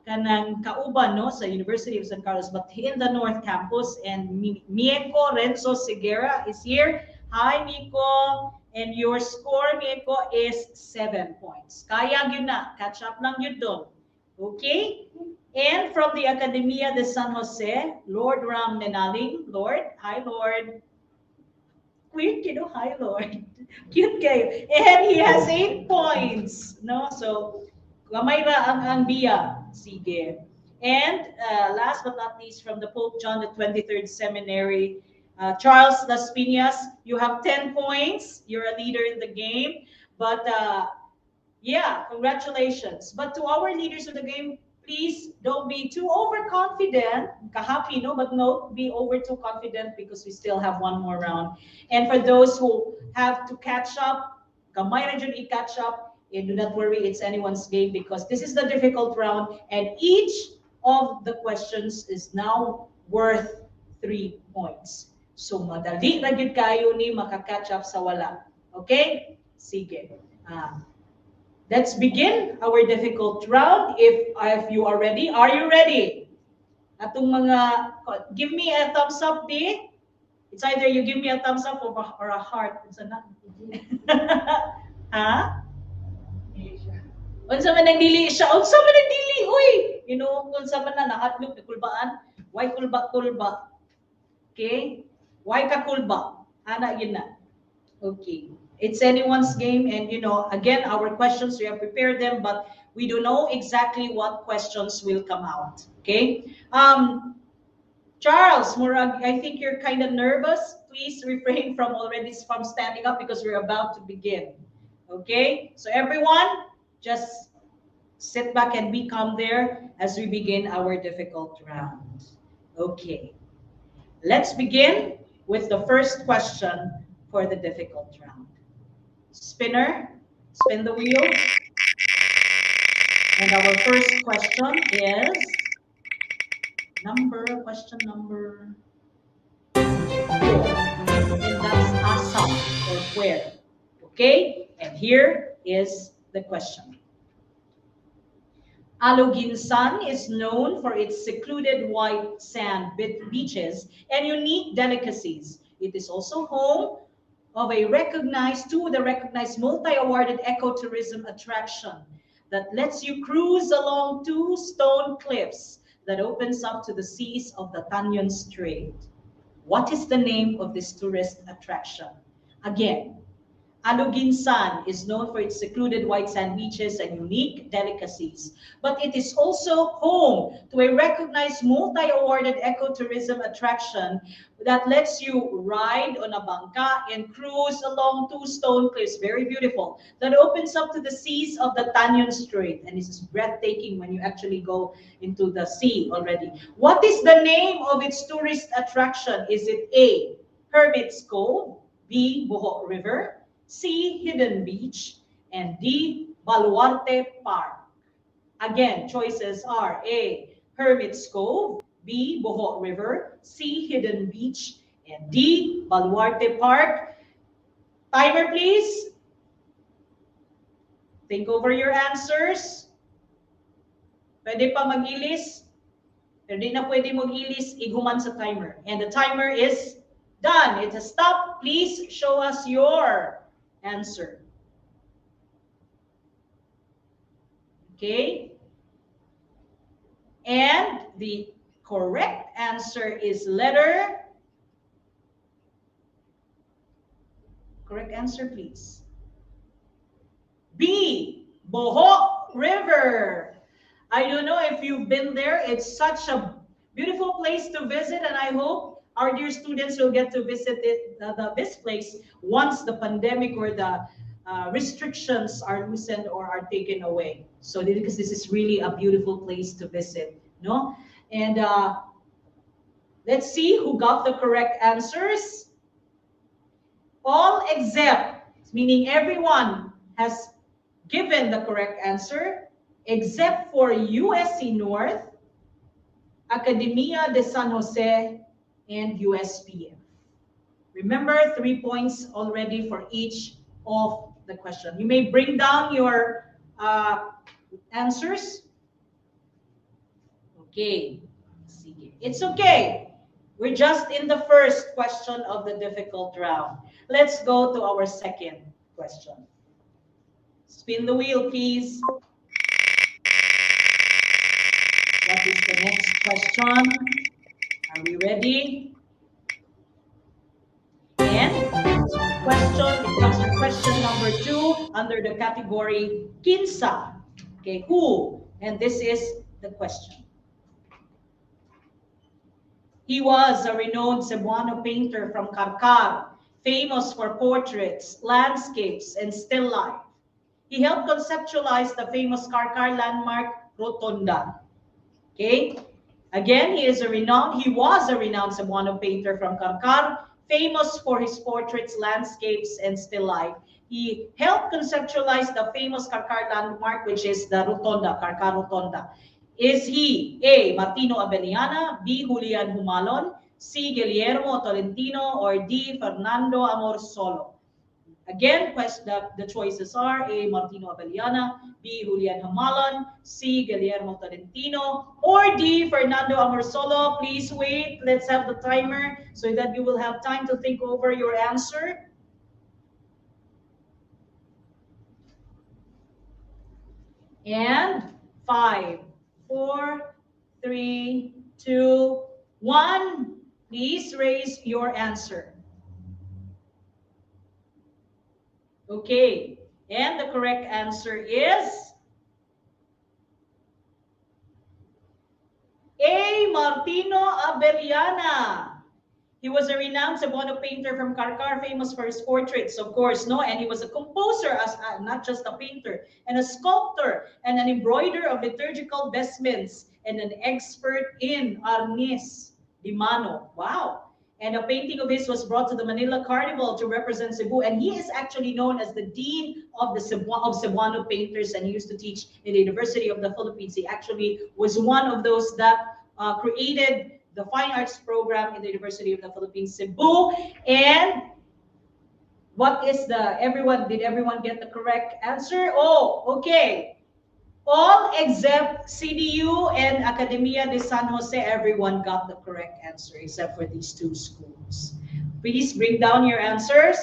kanang kauban, no, sa University of San Carlos, but in the North Campus, and Mieko Renzo Segura is here. Hi, Mieko. And your score, Mieko, is 7 points. Kaya yun na. Catch up lang yun doon. Okay? And from the Academia de San Jose, Lord Ram Nenaling. Lord. Hi, Lord. Weird, hi, Lord. Cute kayo. And he has 8 points. No? So, gamay ra ang biya. Sige. And last but not least, from the Pope John the 23rd Seminary, Charles Las Piñas, you have 10 points. You're a leader in the game. But yeah, congratulations. But to our leaders in the game, please don't be too overconfident. Kahapi, no? But no, be too confident because we still have one more round. And for those who have to catch up, kamay ra jud i-catch up, do not worry, it's anyone's game because this is the difficult round and each of the questions is now worth 3 points. So madali ra gyud kayo ni makakatch up sa wala. Okay? Sige. Let's begin our difficult round. If you are ready, are you ready? Atong mga, give me a thumbs up, di? It's either you give me a thumbs up or a heart. It's a not. Ha? Unsa man nagdili siya? Unsa man nagdili? Uy! You know, unsa man na nakatlog na kulbaan? Why kulba? Okay? Why ka kulba? Ana yun na. Okay. It's anyone's game and you know, again, our questions, we have prepared them, but we don't know exactly what questions will come out. Okay? Charles, Murag, I think you're kind of nervous. Please refrain from standing up because we're about to begin. Okay? So everyone, just sit back and be calm there as we begin our difficult round. Okay. Let's begin with the first question for the difficult round. Spinner, spin the wheel. And our first question is question number 4. And that's Assam or where. Okay? And here is the question. Aloginsan is known for its secluded white sand beaches and unique delicacies. It is also home of the recognized multi-awarded ecotourism attraction that lets you cruise along 2 stone cliffs that opens up to the seas of the Tanyon Strait. What is the name of this tourist attraction? Again, Aloginsan is known for its secluded white sand beaches and unique delicacies, but it is also home to a recognized multi-awarded ecotourism attraction that lets you ride on a bangka and cruise along 2 stone cliffs, very beautiful, that opens up to the seas of the Tanyon Strait. And this is breathtaking when you actually go into the sea already. What is the name of its tourist attraction? Is it A, Hermit's Cove, B, Bohok River, C, Hidden Beach, and D, Baluarte Park? Again, choices are A, Hermit's Cove, B, Bohok River, C, Hidden Beach, and D, Baluarte Park. Timer, please. Think over your answers. Pwede pa mag-ilis. Pero di na pwede mag-ilis, iguman sa timer. And the timer is done. It has stopped. Please show us your answer. Okay. And the correct answer is letter. Correct answer, please. B, Bohok River. I don't know if you've been there. It's such a beautiful place to visit, and I hope our dear students will get to visit this place once the pandemic or the restrictions are loosened or are taken away. So because this is really a beautiful place to visit, no? And let's see who got the correct answers. All except, meaning everyone has given the correct answer, except for USC North, Academia de San Jose, and USPF. Remember, 3 points already for each of the question. You may bring down your answers. Okay. It's okay. We're just in the first question of the difficult round. Let's go to our second question. Spin the wheel, please. What is the next question? Are we ready? And question number 2 under the category Kinsa. Okay, who? And this is the question. He was a renowned Cebuano painter from Karkar, famous for portraits, landscapes, and still life. He helped conceptualize the famous Karkar landmark, Rotonda. Okay? Again, he was a renowned Cebuano painter from Karkar, famous for his portraits, landscapes, and still life. He helped conceptualize the famous Karkar landmark, which is the Rotonda, Karkar Rotonda. Is he A. Martino Abellana, B. Julian Humalon, C. Guillermo Tolentino, or D. Fernando Amor Solo? Again, the choices are A. Martino Abellana, B. Julian Humalon, C. Guillermo Tolentino, or D. Fernando Amor Solo. Please wait. Let's have the timer so that you will have time to think over your answer. And 5, 4, 3, 2, 1. Please raise your answer. Okay, and the correct answer is A. Martino Abellana. He was a renowned Cebuano painter from Karkar, famous for his portraits, of course, no? And he was a composer, as not just a painter, and a sculptor, and an embroiderer of liturgical vestments, and an expert in arnis di mano. Wow. And a painting of his was brought to the Manila Carnival to represent Cebu. And he is actually known as the Dean of the Cebuano painters, and he used to teach in the University of the Philippines. He actually was one of those that created the Fine Arts program in the University of the Philippines, Cebu. And what is did everyone get the correct answer? Oh, okay. All except CDU and Academia de San Jose, everyone got the correct answer except for these two schools. Please bring down your answers.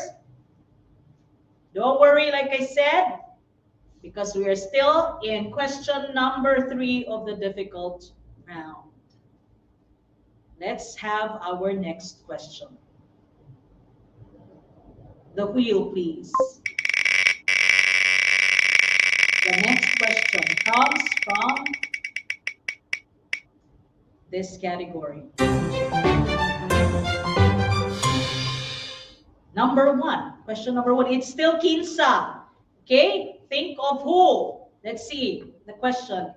Don't worry, like I said, because we are still in question number 3 of the difficult round. Let's have our next question. The wheel, please. The next question comes from this category. Number 1, question number 1. It's still Kinsa. Okay, think of who. Let's see the question.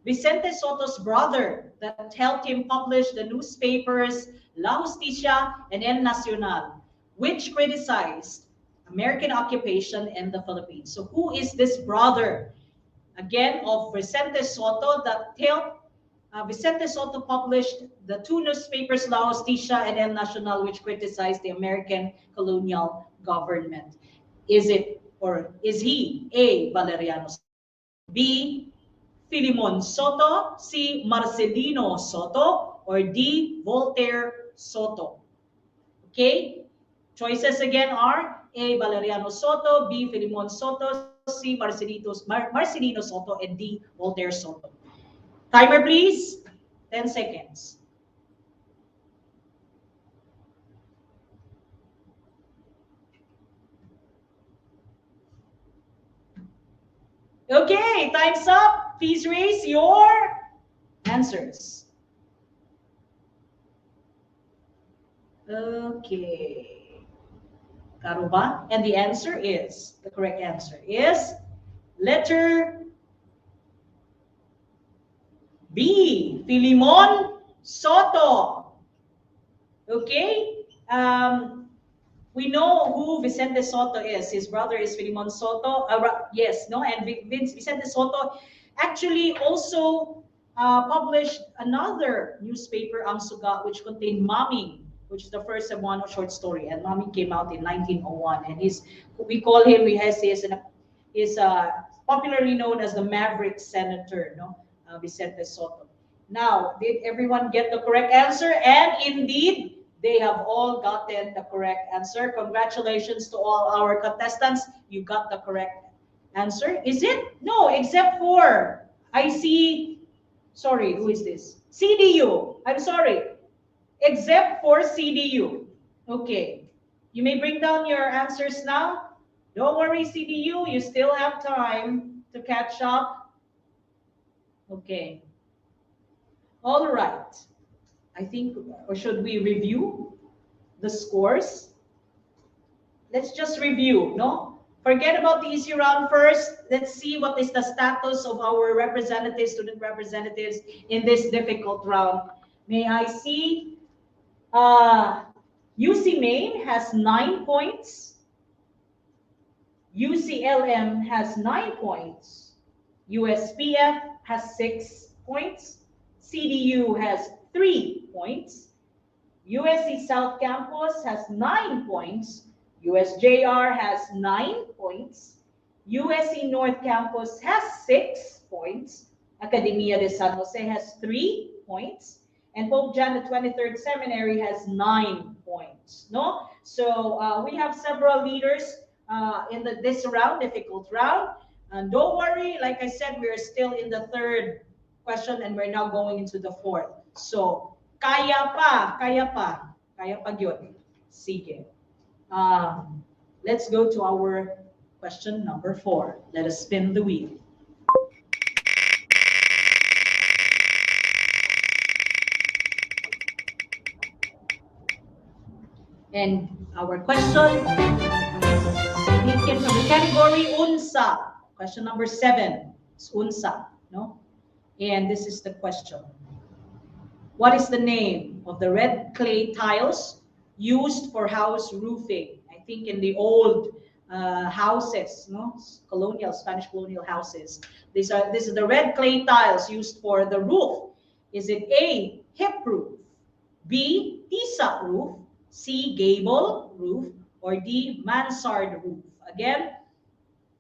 Vicente Soto's brother that helped him publish the newspapers La Justicia and El Nacional, which criticized American occupation in the Philippines. So who is this brother, again, of Vicente Soto that helped Vicente Soto published the 2 newspapers, La Justicia and El Nacional, which criticized the American colonial government? Is he A. Valeriano, B. Filimon Soto, C. Marcelino Soto, or D. Voltaire Soto? Okay, choices again are A. Valeriano Soto, B. Filimon Soto, C. Marcelino Soto, and D. Voltaire Soto. Timer, please. 10 seconds. Okay, time's up. Please raise your answers. Okay. Karuba? And the answer is, the correct answer is letter B, Filimon Soto. Okay? We know who Vicente Soto is. His brother is Filimon Soto. Yes, no? And Vicente Soto actually also published another newspaper, Ang Suga, which contained Maming, which is the first Cebuano short story. And Maming came out in 1901. And we call him, he is popularly known as the Maverick Senator, no? Vicente Soto. Now, did everyone get the correct answer? And indeed, they have all gotten the correct answer. Congratulations to all our contestants. You got the correct answer. Is it? No, except for, I see, sorry, who is this? CDU. I'm sorry. Except for CDU. Okay. You may bring down your answers now. Don't worry, CDU. You still have time to catch up. Okay. All right. I think, or should we review the scores? Let's just review, no? Forget about the easy round first. Let's see what is the status of our representatives, student representatives in this difficult round. May I see UC Maine has 9 points. UCLM has 9 points. USPF has 6 points. CDU has 3 points. USC South Campus has 9 points. USJR has 9 points. USC North Campus has 6 points. Academia de San Jose has 3 points. And Pope John the 23rd Seminary has 9 points. No? So we have several leaders in this round, difficult round. And don't worry, like I said, we're still in the third question and we're now going into the fourth. So, kaya pa gyud. Sige. Let's go to our question number 4. Let us spin the wheel. And our question taken from the category Unsa. Question number 7 is Unsa, no? And this is the question. What is the name of the red clay tiles used for house roofing? I think in the old houses, no? Colonial, Spanish colonial houses. This is the red clay tiles used for the roof. Is it A, hip roof, B, tisa roof, C, gable roof, or D, mansard roof? Again,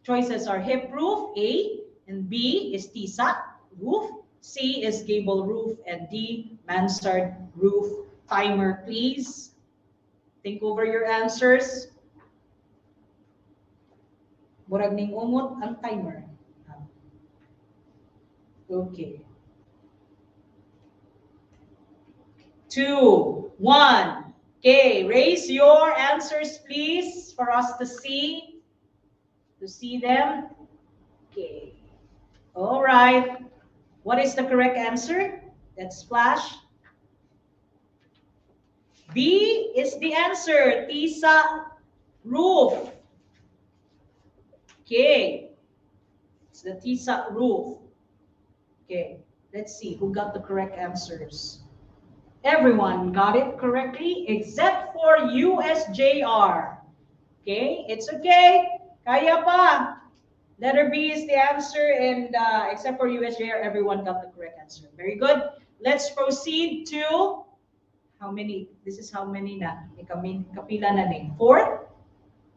choices are hip roof, A, and B is tisa roof, C is gable roof, and D, mansard roof. Timer, please. Think over your answers. Murag ning umot ang timer. Okay. 2, 1. Okay, raise your answers, please, for us to see them. Okay. All right. What is the correct answer? Let's flash. B is the answer. Tisa roof. Okay. It's the tisa roof. Okay. Let's see who got the correct answers. Everyone got it correctly except for USJR. Okay, it's okay. Kaya pa. Letter B is the answer, and except for USJR, everyone got the correct answer. Very good. Let's proceed to how many? This is how many na? Kapila na ni? 4?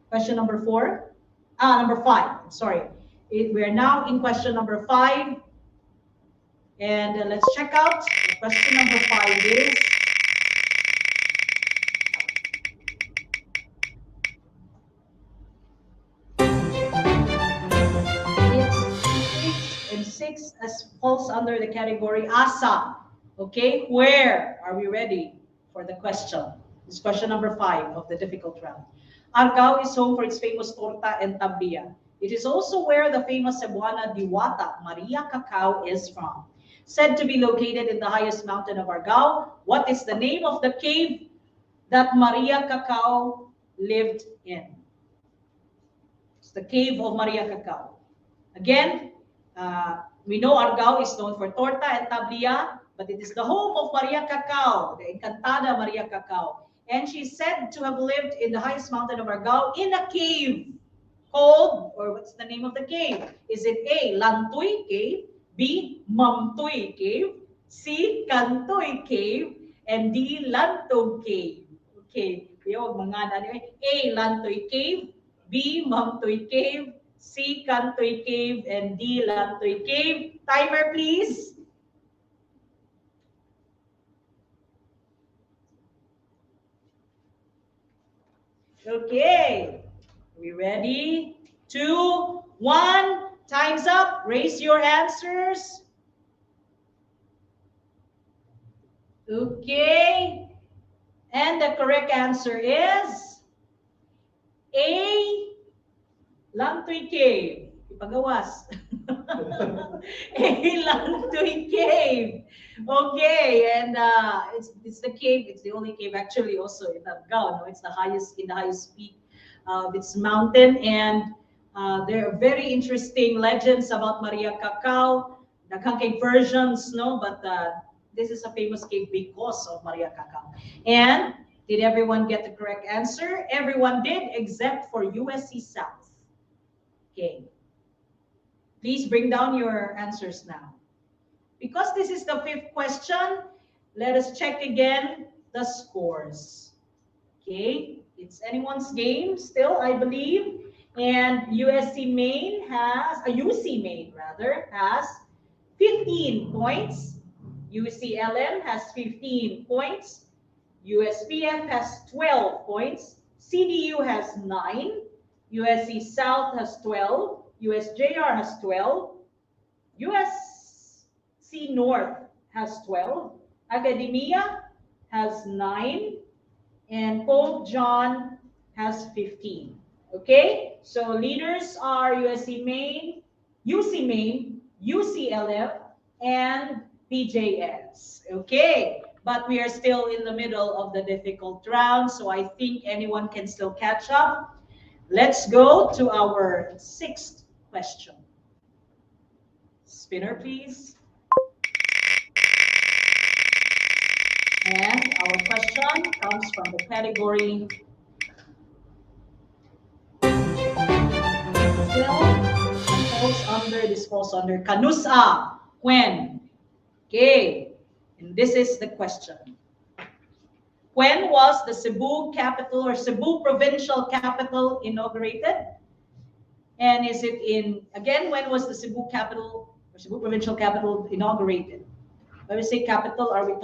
Question number 4? Number 5. Sorry. We're now in question number 5. And let's check out. Question number 5 is, it's 6 as falls under the category Asa. Okay, where? Are we ready for the question? This is question number 5 of the difficult round. Argao is home for its famous torta and tablia. It is also where the famous Cebuana Diwata, Maria Cacao, is from. Said to be located in the highest mountain of Argao. What is the name of the cave that Maria Cacao lived in? It's the cave of Maria Cacao. Again, we know Argao is known for torta and tablia, but it is the home of Maria Cacao, the Encantada Maria Cacao. And she's said to have lived in the highest mountain of Argao in a cave called, or what's the name of the cave? Is it A, Lantoy Cave, B, Mamtoy Cave, C, Kantoy Cave, and D, Lantog Cave? Okay, A, Lantoy Cave, B, Mamtoy Cave, C, Kantoy Cave, and D, Lantoy Cave. Timer, please. Okay, we ready? 2, 1. Time's up. Raise your answers. Okay. And the correct answer is A, Lantoy Cave. Ipagawas. A, Lantoy Cave. Okay, and it's the cave. It's the only cave actually also in Argao. No? It's the highest peak of its mountain, and there are very interesting legends about Maria Cacao. Daghang versions, no, but this is a famous cave because of Maria Cacao. And Did everyone get the correct answer? Everyone did, except for USC South. Okay. Please bring down your answers now. Because this is the fifth question, let us check again the scores. Okay, it's anyone's game still, I believe. And USC Maine has, UC Maine rather, has 15 points. UCLM has 15 points. USPF has 12 points. CDU has 9. USC South has 12. USJR has 12. USC North has 12. Academia has 9. And Pope John has 15. Okay? So leaders are USC Maine, UC Maine, UCLF, and PJS. Okay? But we are still in the middle of the difficult round, so I think anyone can still catch up. Let's go to our sixth question. Spinner, please. And our question comes from the category this falls under Kanusa when. Okay, and this is the question. When was the Cebu capital or Cebu provincial capital inaugurated? And is it in, again, when was the Cebu capital or Cebu provincial capital inaugurated? When we say capital, we're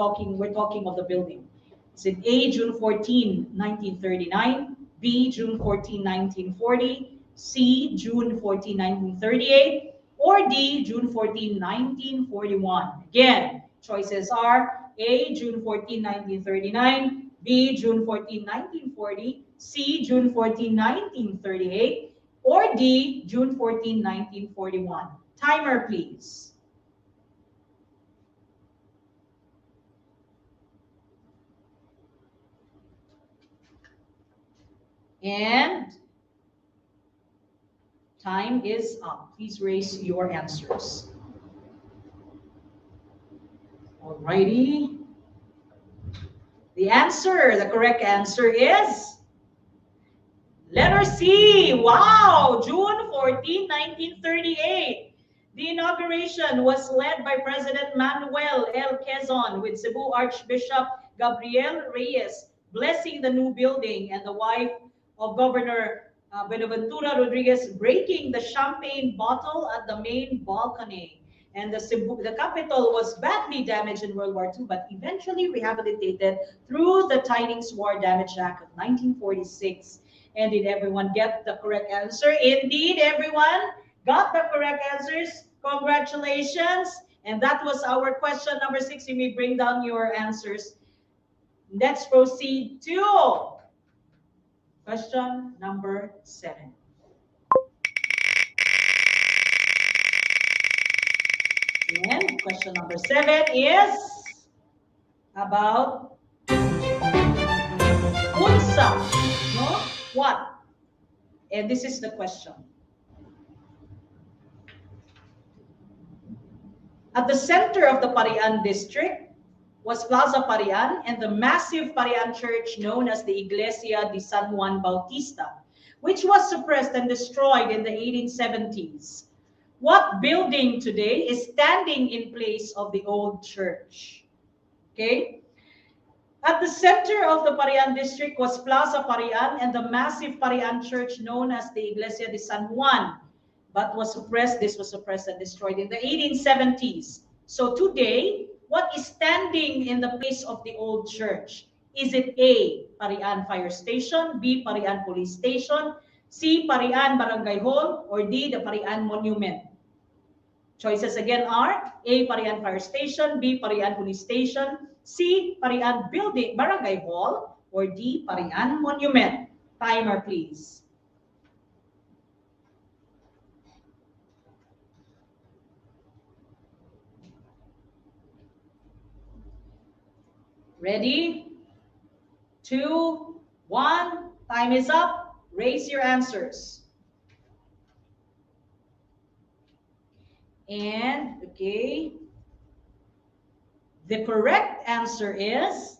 talking of the building. Is it A, June 14, 1939, B, June 14, 1940, C, June 14, 1938, or D, June 14, 1941? Again, choices are A, June 14, 1939, B, June 14, 1940, C, June 14, 1938, or D, June 14, 1941. Timer, please. And time is up. Please raise your answers. Alrighty. The correct answer is letter C. Wow, June 14, 1938. The inauguration was led by President Manuel L. Quezon with Cebu Archbishop Gabriel Reyes blessing the new building and the wife of Governor Benaventura Rodriguez breaking the champagne bottle at the main balcony. And the capital was badly damaged in World War II, but eventually rehabilitated through the Tidings War Damage Act of 1946. And did everyone get the correct answer? Indeed, everyone got the correct answers. Congratulations. And that was our question number 6. You may bring down your answers. Let's proceed to question number 7. And question number 7 is about unsa, no? What? And this is the question. At the center of the Parian district was Plaza Parian and the massive Parian church known as the Iglesia de San Juan Bautista, which was suppressed and destroyed in the 1870s. What building today is standing in place of the old church? Okay. At the center of the Parian district was Plaza Parian and the massive Parian church known as the Iglesia de San Juan, but this was suppressed and destroyed in the 1870s. So today, what is standing in the place of the old church? Is it A, Parian Fire Station, B, Parian Police Station, C, Parian Barangay Hall, or D, the Parian Monument? Choices again are A, Parian Fire Station, B, Parian Police Station, C, Parian Building, Barangay Hall, or D, Parian Monument. Timer, please. Ready? 2, 1. Time is up. Raise your answers. And, okay. The correct answer is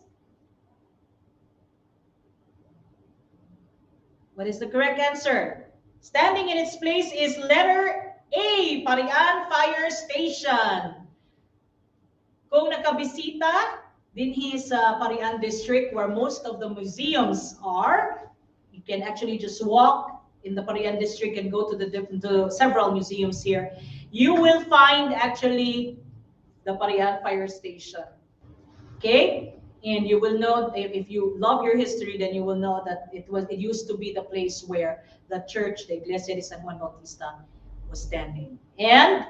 What is the correct answer? Standing in its place is letter A, Parian Fire Station. Kung nakabisita dinhi sa Parian District where most of the museums are, you can actually just walk in the Parian District and go to to several museums here. You will find actually the Parian Fire Station. Okay? And you will know, if you love your history, then you will know that it used to be the place where the church, the Iglesia de San Juan Bautista, was standing. And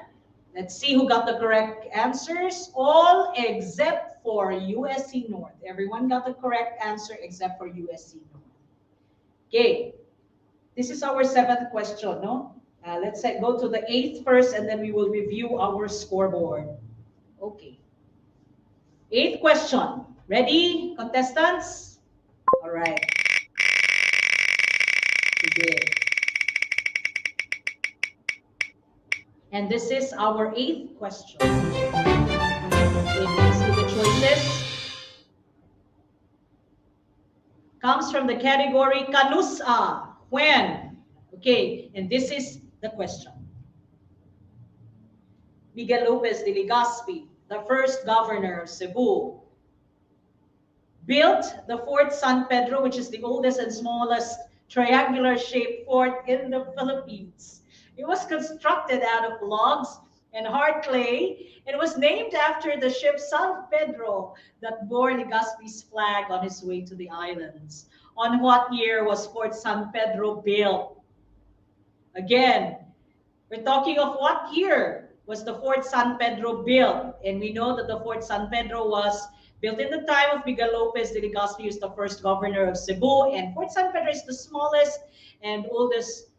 let's see who got the correct answers. All except for USC North. Everyone got the correct answer except for USC North. Okay. This is our 7th question, no? Let's go to the 8th first, and then we will review our scoreboard. Okay. 8th question. Ready, contestants? All right. Begin. And this is our 8th question. Okay, let's see the choices. Comes from the category Kanusa. When? Okay, and this is the question. Miguel Lopez de Legazpi, the first governor of Cebu, built the Fort San Pedro, which is the oldest and smallest triangular-shaped fort in the Philippines. It was constructed out of logs and hard clay, and it was named after the ship San Pedro that bore Legazpi's flag on his way to the islands. On what year was Fort San Pedro built? Again, we're talking of what year was the Fort San Pedro built? And we know that the Fort San Pedro was built in the time of Miguel Lopez de Legazpi, who is the first governor of Cebu. And Fort San Pedro is the smallest and oldest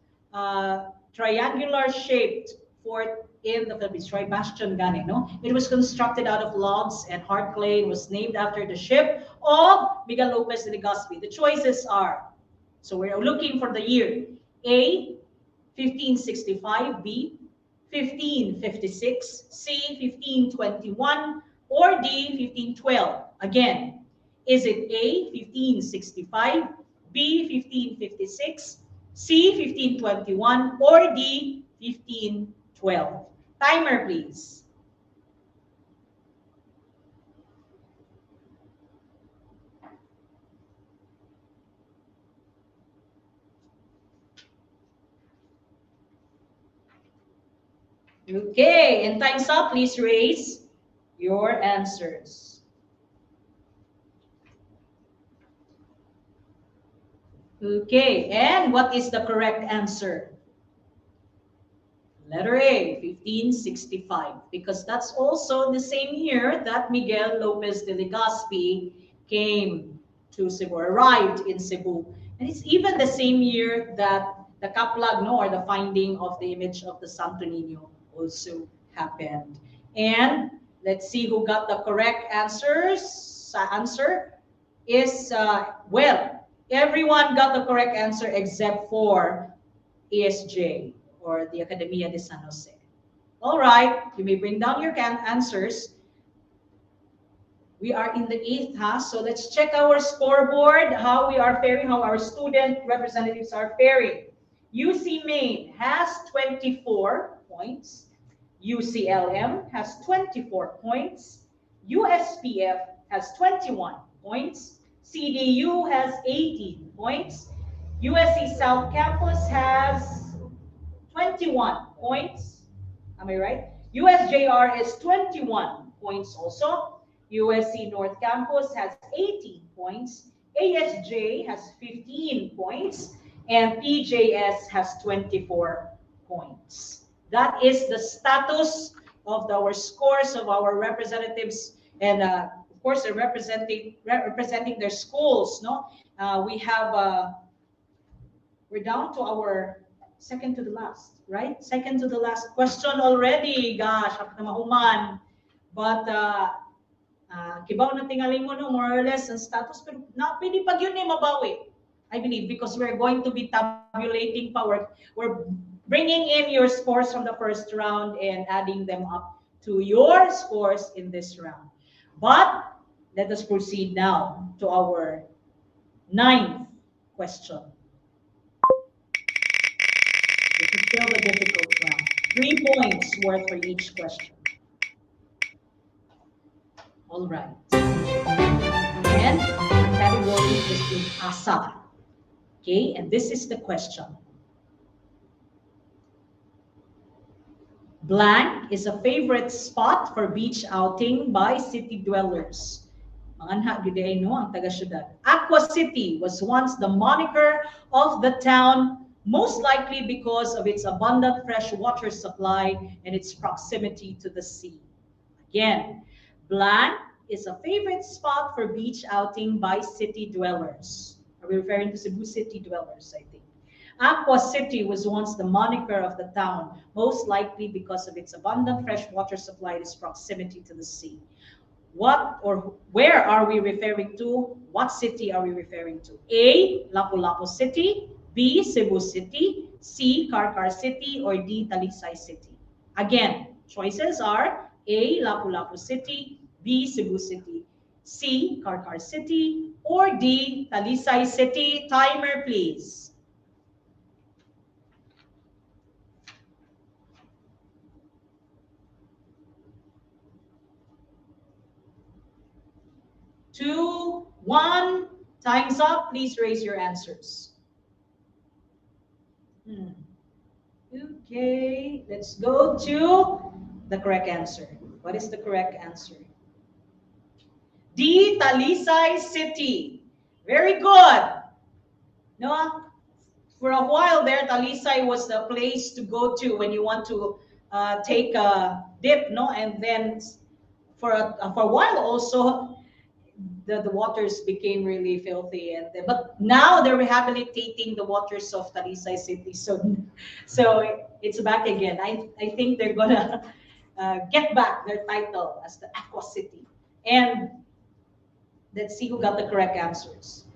triangular-shaped fort in the Philippines. Tri-bastion gani, no? It was constructed out of logs and hard clay. It was named after the ship of Miguel Lopez de Legazpi. The choices are, so we're looking for the year. A, 1565, B, 1556, C, 1521, or D, 1512. Again, is it A, 1565, B, 1556, C, 1521, or D, 1512? Timer, please. Okay, and time's up. Please raise your answers. Okay, and what is the correct answer? Letter A, 1565, because that's also the same year that Miguel Lopez de Legazpi came to Cebu, arrived in Cebu. And it's even the same year that the kaplag, no, or the finding of the image of the Santo Niño also happened. And let's see who got the correct answers. Answer is, well, everyone got the correct answer except for ESJ, or the Academia de San Jose. All right, you may bring down your answers. We are in the 8th, huh? So let's check our scoreboard, how we are faring, how our student representatives are faring. UC Maine has 24 points. UCLM has 24 points. USPF has 21 points. CDU has 18 points. USC South Campus has 21 points. Am I right? USJR is 21 points also. USC North Campus has 18 points. ASJ has 15 points. And PJS has 24 points. That is the status of our scores of our representatives, and of course, they're representing their schools. No, we have we're down to our second to the last, right? Second to the last question already. Gosh, mahuman. But kibaw na tingaling mo, no, more or less ang status, pero na pwede pag yun mabawi. I believe, because we're going to be tabulating power. We're bringing in your scores from the first round and adding them up to your scores in this round. But let us proceed now to our 9th question. It's still the difficult round. 3 points worth for each question. All right. And the category is in asa. Okay, and this is the question. Blank is a favorite spot for beach outing by city dwellers. Manganha giday no ang taga-syudad. Aqua City was once the moniker of the town, most likely because of its abundant fresh water supply and its proximity to the sea. Again, blank is a favorite spot for beach outing by city dwellers. Are we referring to Cebu city dwellers, I think? Aqua City was once the moniker of the town, most likely because of its abundant fresh water supply and its proximity to the sea. What or where are we referring to? What city are we referring to? A, Lapu-Lapu City, B, Cebu City, C, Karkar City, or D, Talisay City. Again, choices are A, Lapu-Lapu City, B, Cebu City, C, Karkar City, or D, Talisay City. Timer, please. 2, 1, time's up. Please raise your answers. Okay, let's go to the correct answer. What is the correct answer? D, Talisay City. Very good. No, for a while there, Talisay was the place to go to when you want to take a dip, no? And then for a while also, the waters became really filthy, but now they're rehabilitating the waters of Talisay City, so it's back again. I think they're gonna get back their title as the Aqua City. And let's see who got the correct answers.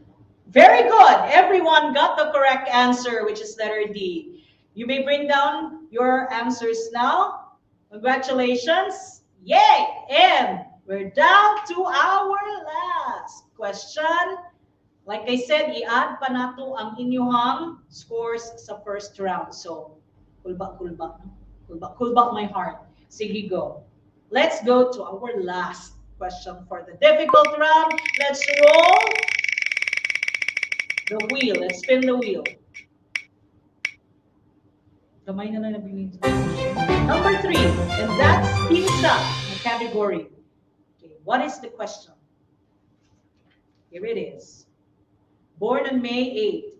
Very good, everyone got the correct answer, which is letter D. You may bring down your answers now. Congratulations, yay! And we're down to our last question. Like I said, i-add pa nato ang inyong scores sa first round. So, kulbak my heart. Sige, go. Let's go to our last question for the difficult round. Let's roll the wheel. Let's spin the wheel. Kamay na lang nabiling. Number 3, and that's pinsa, the category. What is the question? Here it is. Born on May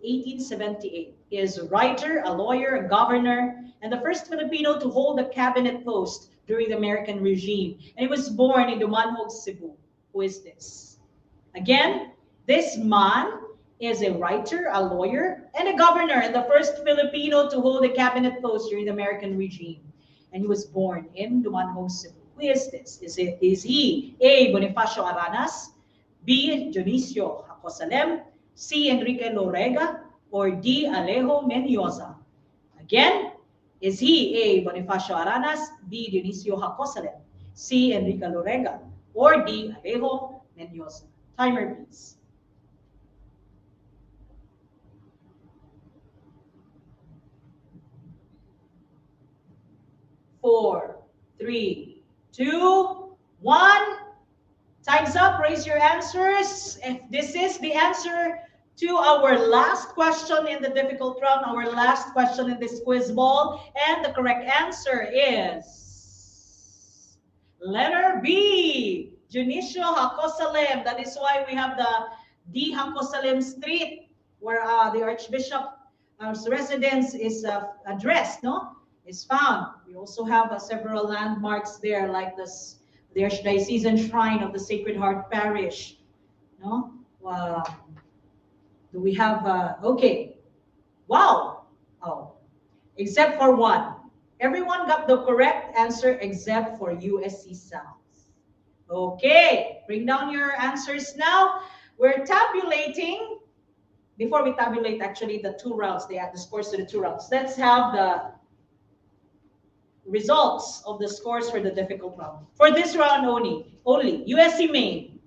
8, 1878, is a writer, a lawyer, a governor, and the first Filipino to hold a cabinet post during the American regime. And he was born in Dumanhog, Cebu. Who is this? Again, this man is a writer, a lawyer, and a governor, and the first Filipino to hold a cabinet post during the American regime. And he was born in Dumanhog, Cebu. Who is this? Is he A, Bonifacio Aranas, B, Dionisio Hacosalem, C, Enrique Lorega, or D, Alejo Mendoza? Again, is he A, Bonifacio Aranas, B, Dionisio Hacosalem, C, Enrique Lorega, or D, Alejo Mendoza? Timer, please. 4, 3, 2, 1. Time's up. Raise your answers. If this is the answer to our last question in the difficult round, our last question in this quiz ball, and the correct answer is letter B, Dionisio Hacosalem. That is why we have the D. Hacosalem Street, where the Archbishop's residence is addressed, no? Is found. We also have several landmarks there, like the Archdiocesan Shrine of the Sacred Heart Parish. No? Do we have, okay. Wow. Oh, except for one. Everyone got the correct answer except for USC South. Okay, bring down your answers now. We're tabulating. Before we tabulate, actually, the 2 rounds, they add the scores to the 2 rounds. Let's have the results of the scores for the difficult round. For this round only UC Maine,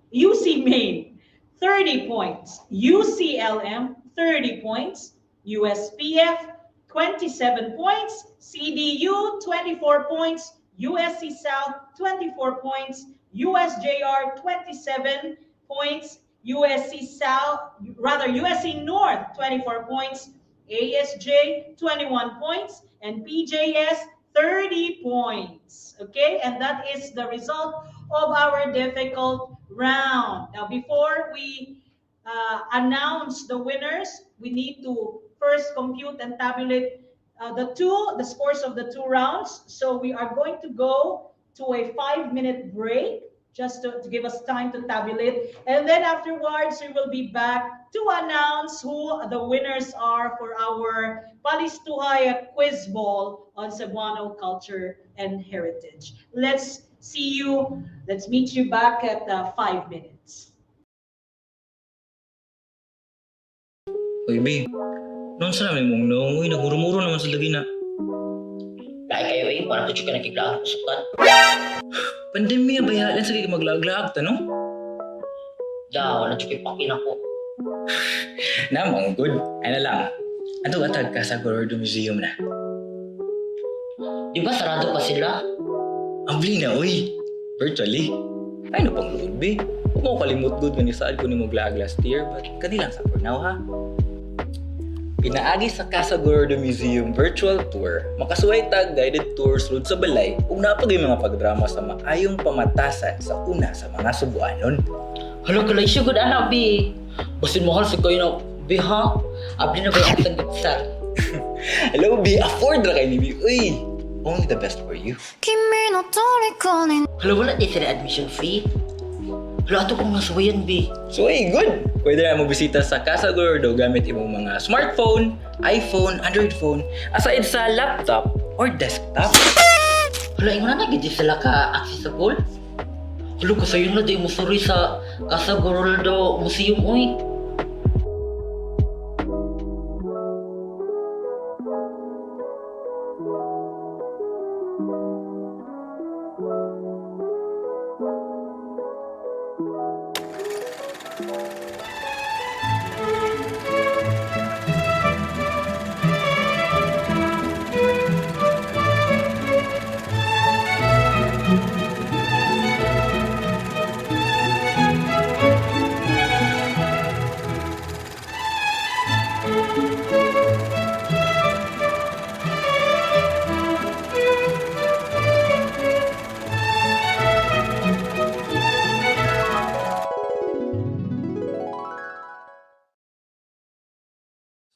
30 points, UCLM, 30 points, USPF, 27 points, CDU 24 points, USC South 24 points, USJR 27 points, USC North 24 points, ASJ 21 points, and PJS 30 points. Okay, and that is the result of our difficult round. Now, before we announce the winners, we need to first compute and tabulate the scores of the two rounds. So we are going to go to a 5-minute break just to give us time to tabulate. And then afterwards, we will be back to announce who the winners are for our PALISTOHAY quiz ball on Cebuano culture and heritage. Let's meet you back at 5 minutes. Uy, B. Noon sa namin mong noong, uy, nagmuro-muro naman sa lagi na. Lahi kayo eh, parang tuyo ka nakiklaan pasukan. Pandemya, bayalan sa kaya maglaag-laag, tanong? Da, wala tuyo pakin ako. Namang good. Ano lang, ato atag ka sa Gordo Museum na. Di ba sarado pa sila? Ambli na, uy. Virtually. Ay, no pang load, B. Huwag mo kalimut good nga ni saan ko ni maglaag last year, but kanilang sa for now, ha? Pinaagi sa Casa Gordo Museum virtual tour, makasuway tag guided tours lud sa balay ug napagay mga pagdrama sa maayong pamatasan sa una sa mga Cebuanon. Hala kalay siya good anak, B. Basin mahal sa kayo na, B, ha? Abli na ba yung atang gitsar? Hello, B. Afford na kay ni B. Uy, only the best for you. Hala, wala di sila admission fee. Hala, ato kong nasuwayan, B. So, hey, good! Pwede na magbisita sa Casa Gordo gamit imong mga smartphone, iPhone, Android phone, aside sa laptop or desktop. Hala, ingon na nagigit sila ka accessible? Hala, kasayon na di mo suri sa Casa Gordo Museum, uy.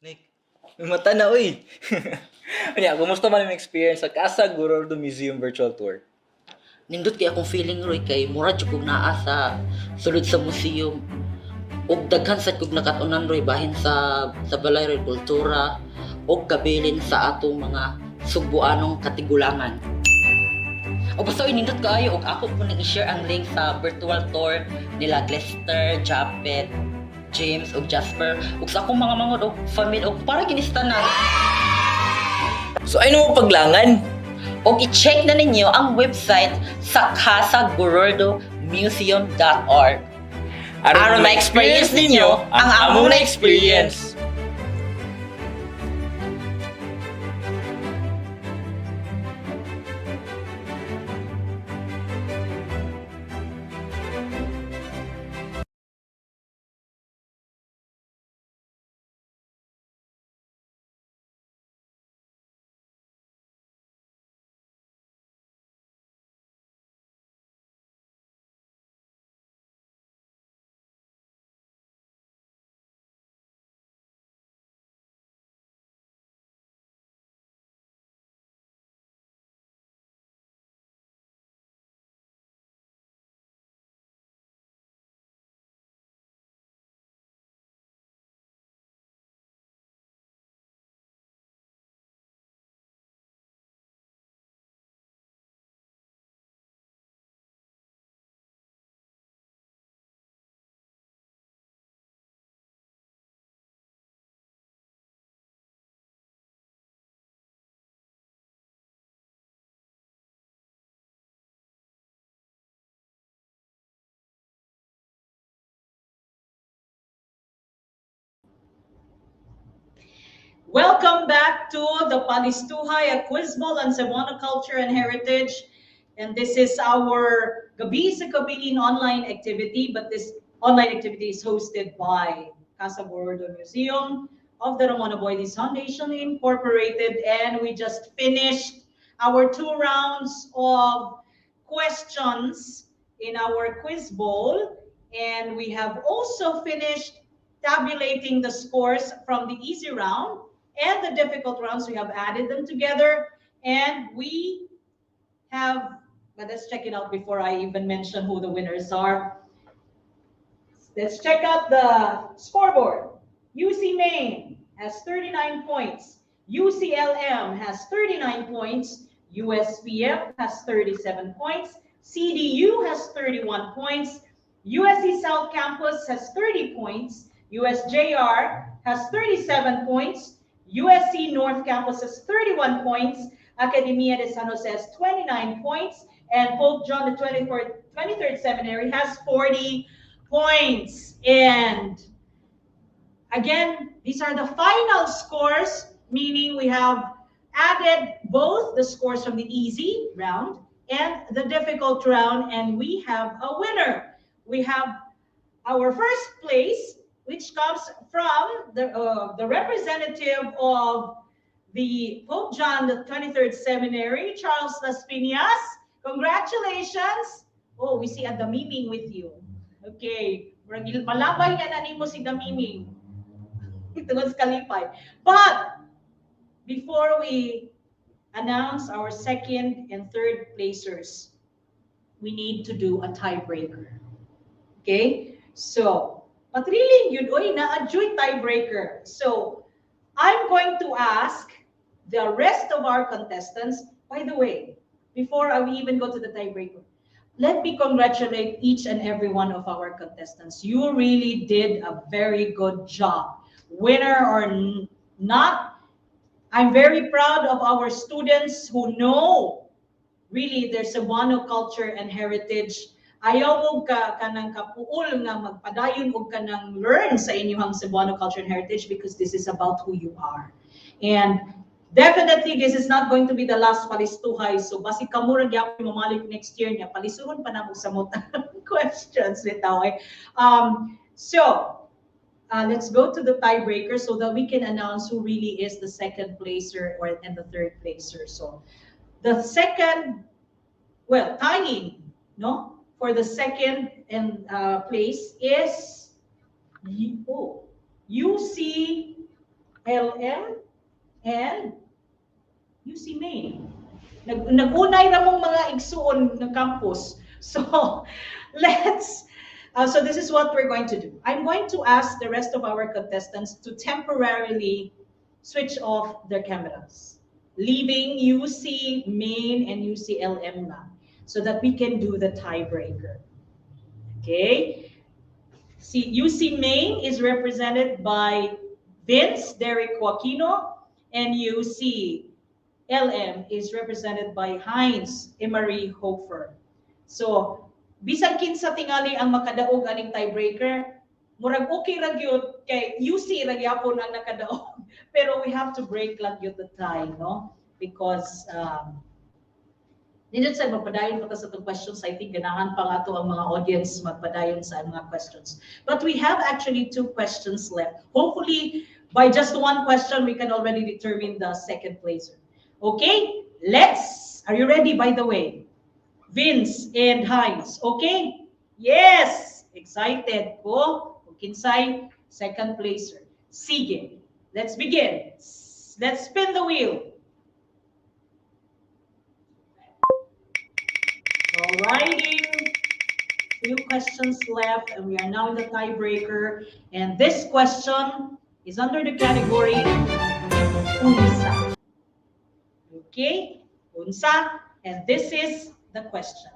Snake, may mata na, uy! Kanya, kumusta man yung experience sa Casa Gordo Museum virtual tour? Nindot kay akong feeling, Roy, kay mura dyan kong naa sa sulod sa museum. Og daghan sad kog nakatunan, Roy, bahin sa balay Roy kultura og kabilin sa atong mga Cebuanong katigulangan. O basta inindot kaayo og ako po nang i-share ang link sa virtual tour nila Glester, Japet, James ug Jasper ug sa akong mga mangod og family og para kinistanan. So, ay mo paglangan? O i-check na ninyo ang website sa casagorordomuseum.org. Aron ma-experience ninyo ang among na-experience. Welcome back to the PALISTOHAY, a quiz ball on Cebuano culture and heritage. And this is our Gabi sa Kabilin online activity, but this online activity is hosted by Casa Gordo Museum of the Ramon Aboides Foundation Incorporated, and we just finished our 2 rounds of questions in our quiz bowl, and we have also finished tabulating the scores from the easy round and the difficult rounds. We have added them together, and we have, but let's check it out before I even mention who the winners are. Let's check out the scoreboard. UC Maine has 39 points. UCLM has 39 points. USPF has 37 points. CDU has 31 points. USC South Campus has 30 points. USJR has 37 points. USC North Campus has 31 points. Academia de San Jose has 29 points. And Pope John the 23rd Seminary has 40 points. And again, these are the final scores, meaning we have added both the scores from the easy round and the difficult round, and we have a winner. We have our first place, which comes from the representative of the Pope John the 23rd Seminary, Charles Las Piñas. Congratulations! Oh, we see a Damiming with you. Okay, malabay nga na nimo si Damiming. Ito was kalipay. But before we announce our second and third placers, we need to do a tiebreaker. Okay? So, patrilin yun, oy, na-adjoy tiebreaker. So, I'm going to ask the rest of our contestants, by the way, before we even go to the tiebreaker, let me congratulate each and every one of our contestants. You really did a very good job. Winner or not, I'm very proud of our students who know really their Cebuano culture and heritage. Ayaw mo kanang kapuol nga magpadayon og kanang learn sa inyong Cebuano culture and heritage, because this is about who you are. And definitely, this is not going to be the last PALISTOHAY. So, basi kamura gyapon mamalik next year niya. Palisuhon pa na mo sa mga questions bitaw. Let's go to the tiebreaker so that we can announce who really is the second placer and the third placer. So, the second, well, tying, no, for the second and place is UCLM and UC Maine. Nagunay na mong mga igsuon ng campus. So, so this is what we're going to do. I'm going to ask the rest of our contestants to temporarily switch off their cameras, leaving UC Maine and UCLM na, so that we can do the tiebreaker. Okay? See, UC Maine is represented by Vince Derek Joaquino, and UC LM is represented by Heinz Emery Hofer. So, bisan kinsa tingali ang makadaog aning tiebreaker, murag okay ra gyud kay UC ra gyapon ang nakadaog. Pero we have to break lang gyud the tie, no? Because nindot sa magpadayon pa ta sa tong questions. I think ganahan pa nga to ang mga audience magpadayon sa mga questions. But we have actually 2 questions left. Hopefully, by just 1 question, we can already determine the second placer. Okay, are you ready, by the way? Vince and Heinz, okay? Yes! Excited ko. Kinsay, second placer. Sige, let's begin. Let's spin the wheel. Alrighty. 2 questions left, and we are now in the tiebreaker. And this question is under the category Unsa. Okay, Unsa, and this is the question.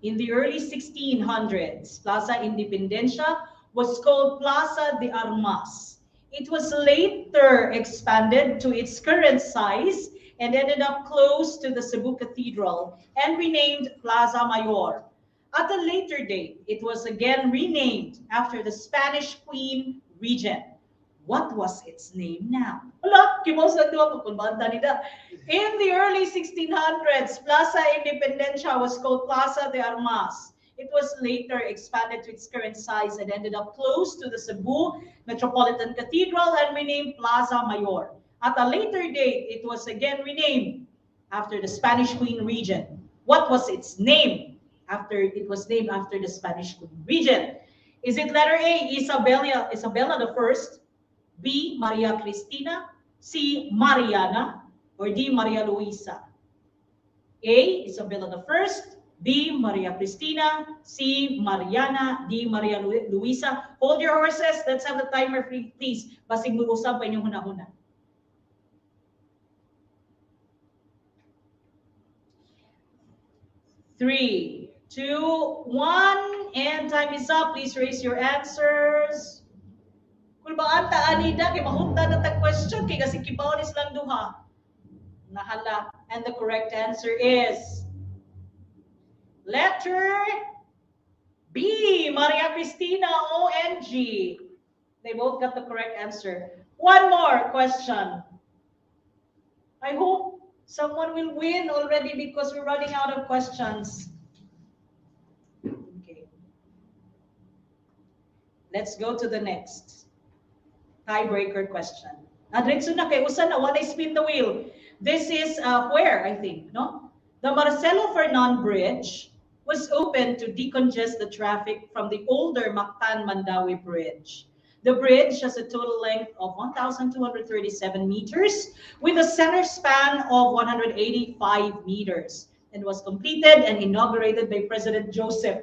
In the early 1600s, Plaza Independencia was called Plaza de Armas. It was later expanded to its current size and ended up close to the Cebu Cathedral and renamed Plaza Mayor. At a later date, it was again renamed after the Spanish Queen Regent. What was its name now? Wala, kimos lang doon kung banda nila. In the early 1600s, Plaza Independencia was called Plaza de Armas. It was later expanded to its current size and ended up close to the Cebu Metropolitan Cathedral and renamed Plaza Mayor. At a later date, it was again renamed after the Spanish Queen region. What was its name after it was named after the Spanish Queen region? Is it letter A, Isabella the First, B, Maria Cristina, C, Mariana, or D, Maria Luisa? A, Isabella the First, B, Maria Cristina, C, Mariana, D, Maria Luisa. Hold your horses. Let's have the timer, please. Basig mo usap pa inyong huna-huna. 3, 2, 1, and time is up. Please raise your answers. Kung ba anta anida kay mahunta na ta question kay kasi kibaonis lang duha. Nahala. And the correct answer is letter B, Maria Cristina, OMG. They both got the correct answer. One more question. I hope someone will win already because we're running out of questions. Okay. Let's go to the next tiebreaker question. Adrenso na kay usa na wala spin the wheel. This is where I think, no? The Marcelo Fernan Bridge was opened to decongest the traffic from the older Mactan-Mandawi Bridge. The bridge has a total length of 1,237 meters with a center span of 185 meters and was completed and inaugurated by President Joseph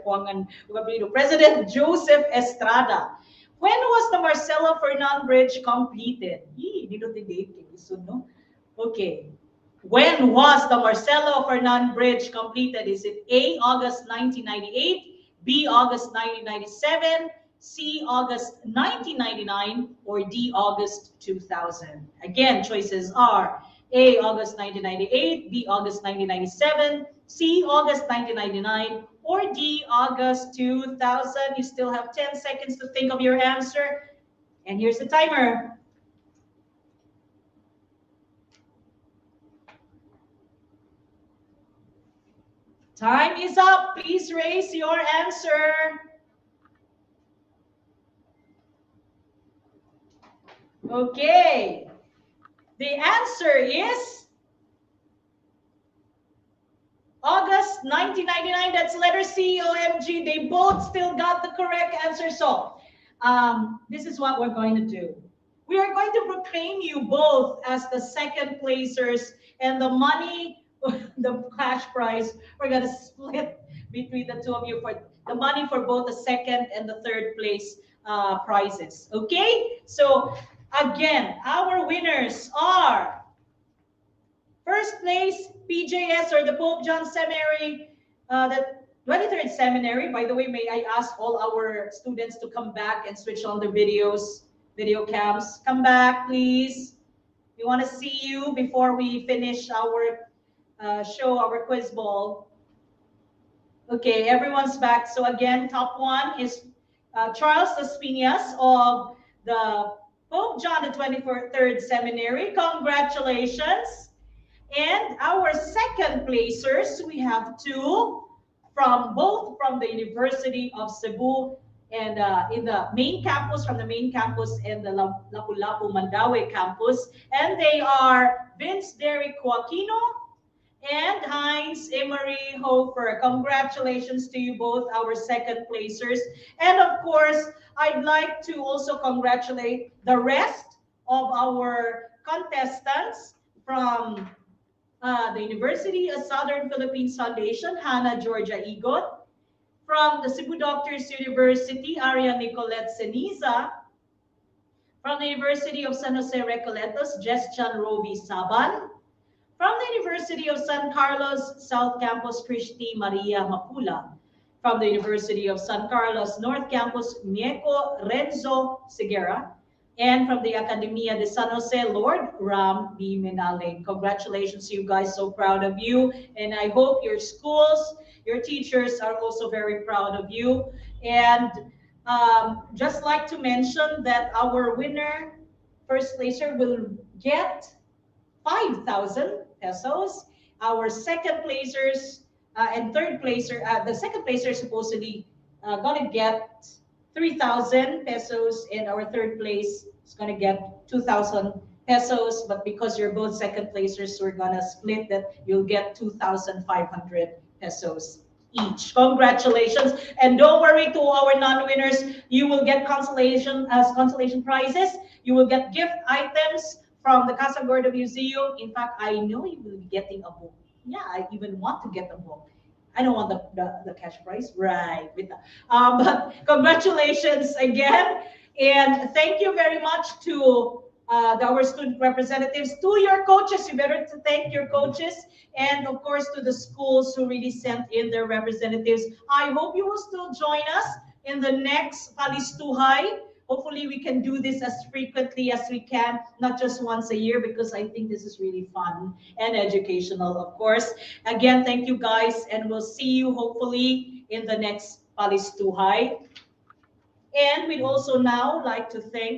Estrada. When was the Marcelo Fernan Bridge completed? Okay. When was the Marcelo Fernan Bridge completed? Is it A, August 1998, B, August 1997, C, August 1999, or D, August 2000? Again, choices are A, August 1998, B, August 1997, C, August 1999, or D, August 2000. You still have 10 seconds to think of your answer. And here's the timer. Time is up. Please raise your answer. Okay. The answer is August 1999. That's letter C, OMG. They both still got the correct answer. So this is what we're going to do. We are going to proclaim you both as the second placers, and the money, the cash prize, we're going to split between the two of you for the money for both the second and the third place prizes. Okay? So again, our winners are first place, PJS, or the Pope John Seminary, the 23rd Seminary. By the way, may I ask all our students to come back and switch on their video cams. Come back, please. We want to see you before we finish our show, our quiz ball. Okay, everyone's back. So again, top one is Charles Laspinias of the Pope John the 23rd Seminary. Congratulations. And our second placers, we have two both from the University of Cebu and in the main campus, from the main campus and the Lapu-Lapu Mandawi campus. And they are Vince Derrick Joaquino and Heinz Emery Hofer. Congratulations to you both, our second placers. And of course, I'd like to also congratulate the rest of our contestants from the University of Southern Philippines Foundation, Hannah Georgia Igot. From the Cebu Doctors University, Aria Nicolette Ceniza. From the University of San Jose Recoletos, Jestian Roby Saban. From the University of San Carlos South Campus, Christy Maria Mapula. From the University of San Carlos North Campus, Mieko Renzo Segura. And from the Academia de San Jose, Lord Ram B. Menaling. Congratulations to you guys, so proud of you. And I hope your schools, your teachers are also very proud of you. And just like to mention that our winner first placer will get 5,000 pesos. Our second placers and third placer, the second placer is supposedly gonna get 3,000 pesos, and our third place is gonna get 2,000 pesos. But because you're both second placers, we're gonna split that. You'll get 2,500 pesos each. Congratulations. And don't worry, to our non-winners, you will get consolation prizes. You will get gift items from the Casa Gordo Museum. In fact, I know you will be getting a book. Yeah, I even want to get a book. I don't want the cash prize, right? But congratulations again, and thank you very much to our student representatives, to your coaches. You better to thank your coaches, and of course to the schools who really sent in their representatives. I hope you will still join us in the next PALISTOHAY. Hopefully we can do this as frequently as we can, not just once a year, because I think this is really fun and educational, of course. Again, thank you guys, and we'll see you hopefully in the next PALISTOHAY. And we'd also now like to thank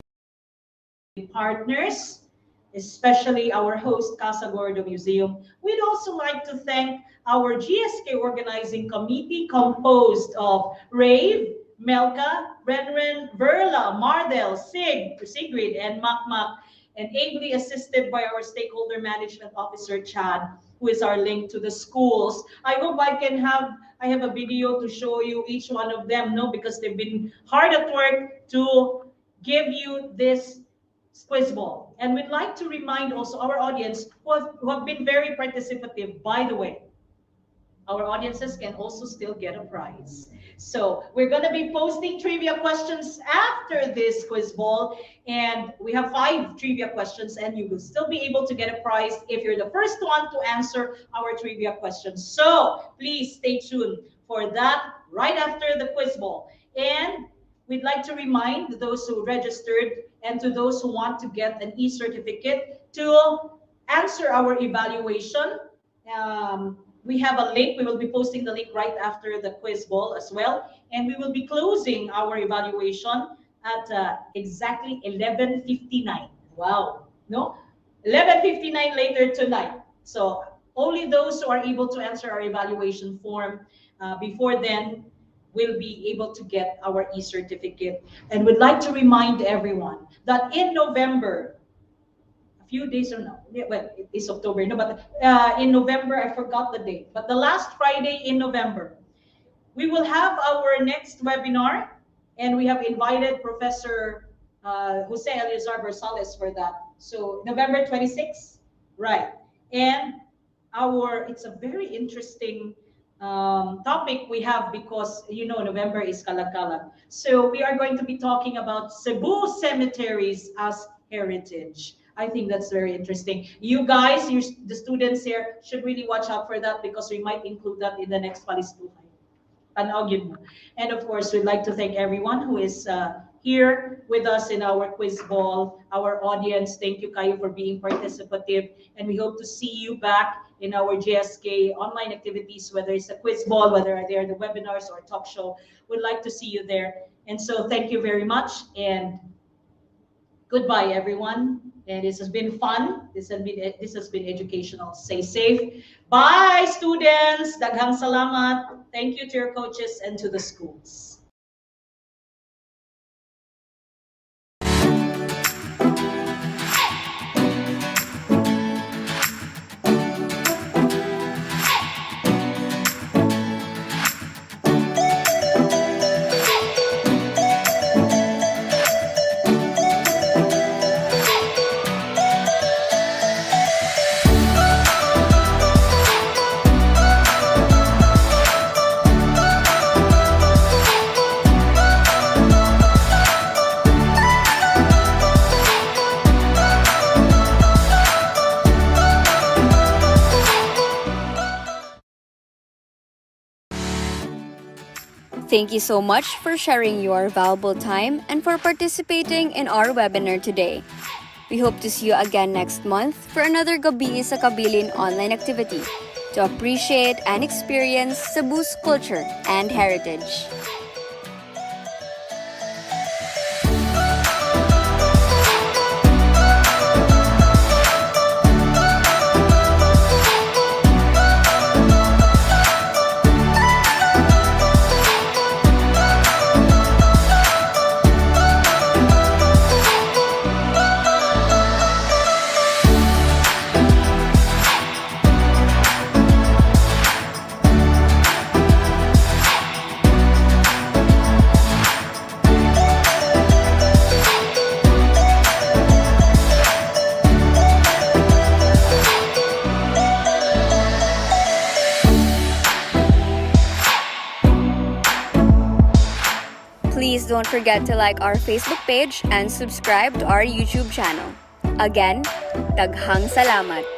partners, especially our host, Casa Gordo Museum. We'd also like to thank our GSK organizing committee composed of Rave, Melka, Renren, Verla, Mardel, Sigrid, and Makmak, and ably assisted by our stakeholder management officer, Chad, who is our link to the schools. I hope I have a video to show you each one of them, no, because they've been hard at work to give you this quiz ball. And we'd like to remind also our audience who have been very participative, by the way, our audiences can also still get a prize. So we're going to be posting trivia questions after this quiz ball, and we have 5 trivia questions, and you will still be able to get a prize if you're the first one to answer our trivia questions. So please stay tuned for that right after the quiz ball. And we'd like to remind those who registered and to those who want to get an e-certificate to answer our evaluation. We have a link. We will be posting the link right after the quiz ball as well. And we will be closing our evaluation at exactly 11:59. Wow, no? 11:59 later tonight. So only those who are able to answer our evaluation form before then will be able to get our e-certificate. And we'd like to remind everyone that in November, few days from now, well, it is October, no, but in November, I forgot the date, but the last Friday in November, we will have our next webinar, and we have invited Professor Jose Eliazar Bersales for that. So November 26th, right? And it's a very interesting topic we have, because November is Kalakalag. So we are going to be talking about Cebu cemeteries as heritage. I think that's very interesting. You guys, the students here, should really watch out for that, because we might include that in the next PALISTOHAY. And of course, we'd like to thank everyone who is here with us in our quiz ball, our audience. Thank you, Kayo, for being participative. And we hope to see you back in our GSK online activities, whether it's a quiz ball, whether they are the webinars or talk show. We'd like to see you there. And so thank you very much. And goodbye, everyone. And this has been fun. This has been educational. Stay safe. Bye, students. Daghang salamat. Thank you to your coaches and to the schools. Thank you so much for sharing your valuable time and for participating in our webinar today. We hope to see you again next month for another Gabi sa Kabilin online activity to appreciate and experience Cebu's culture and heritage. Please don't forget to like our Facebook page and subscribe to our YouTube channel. Again, daghang salamat!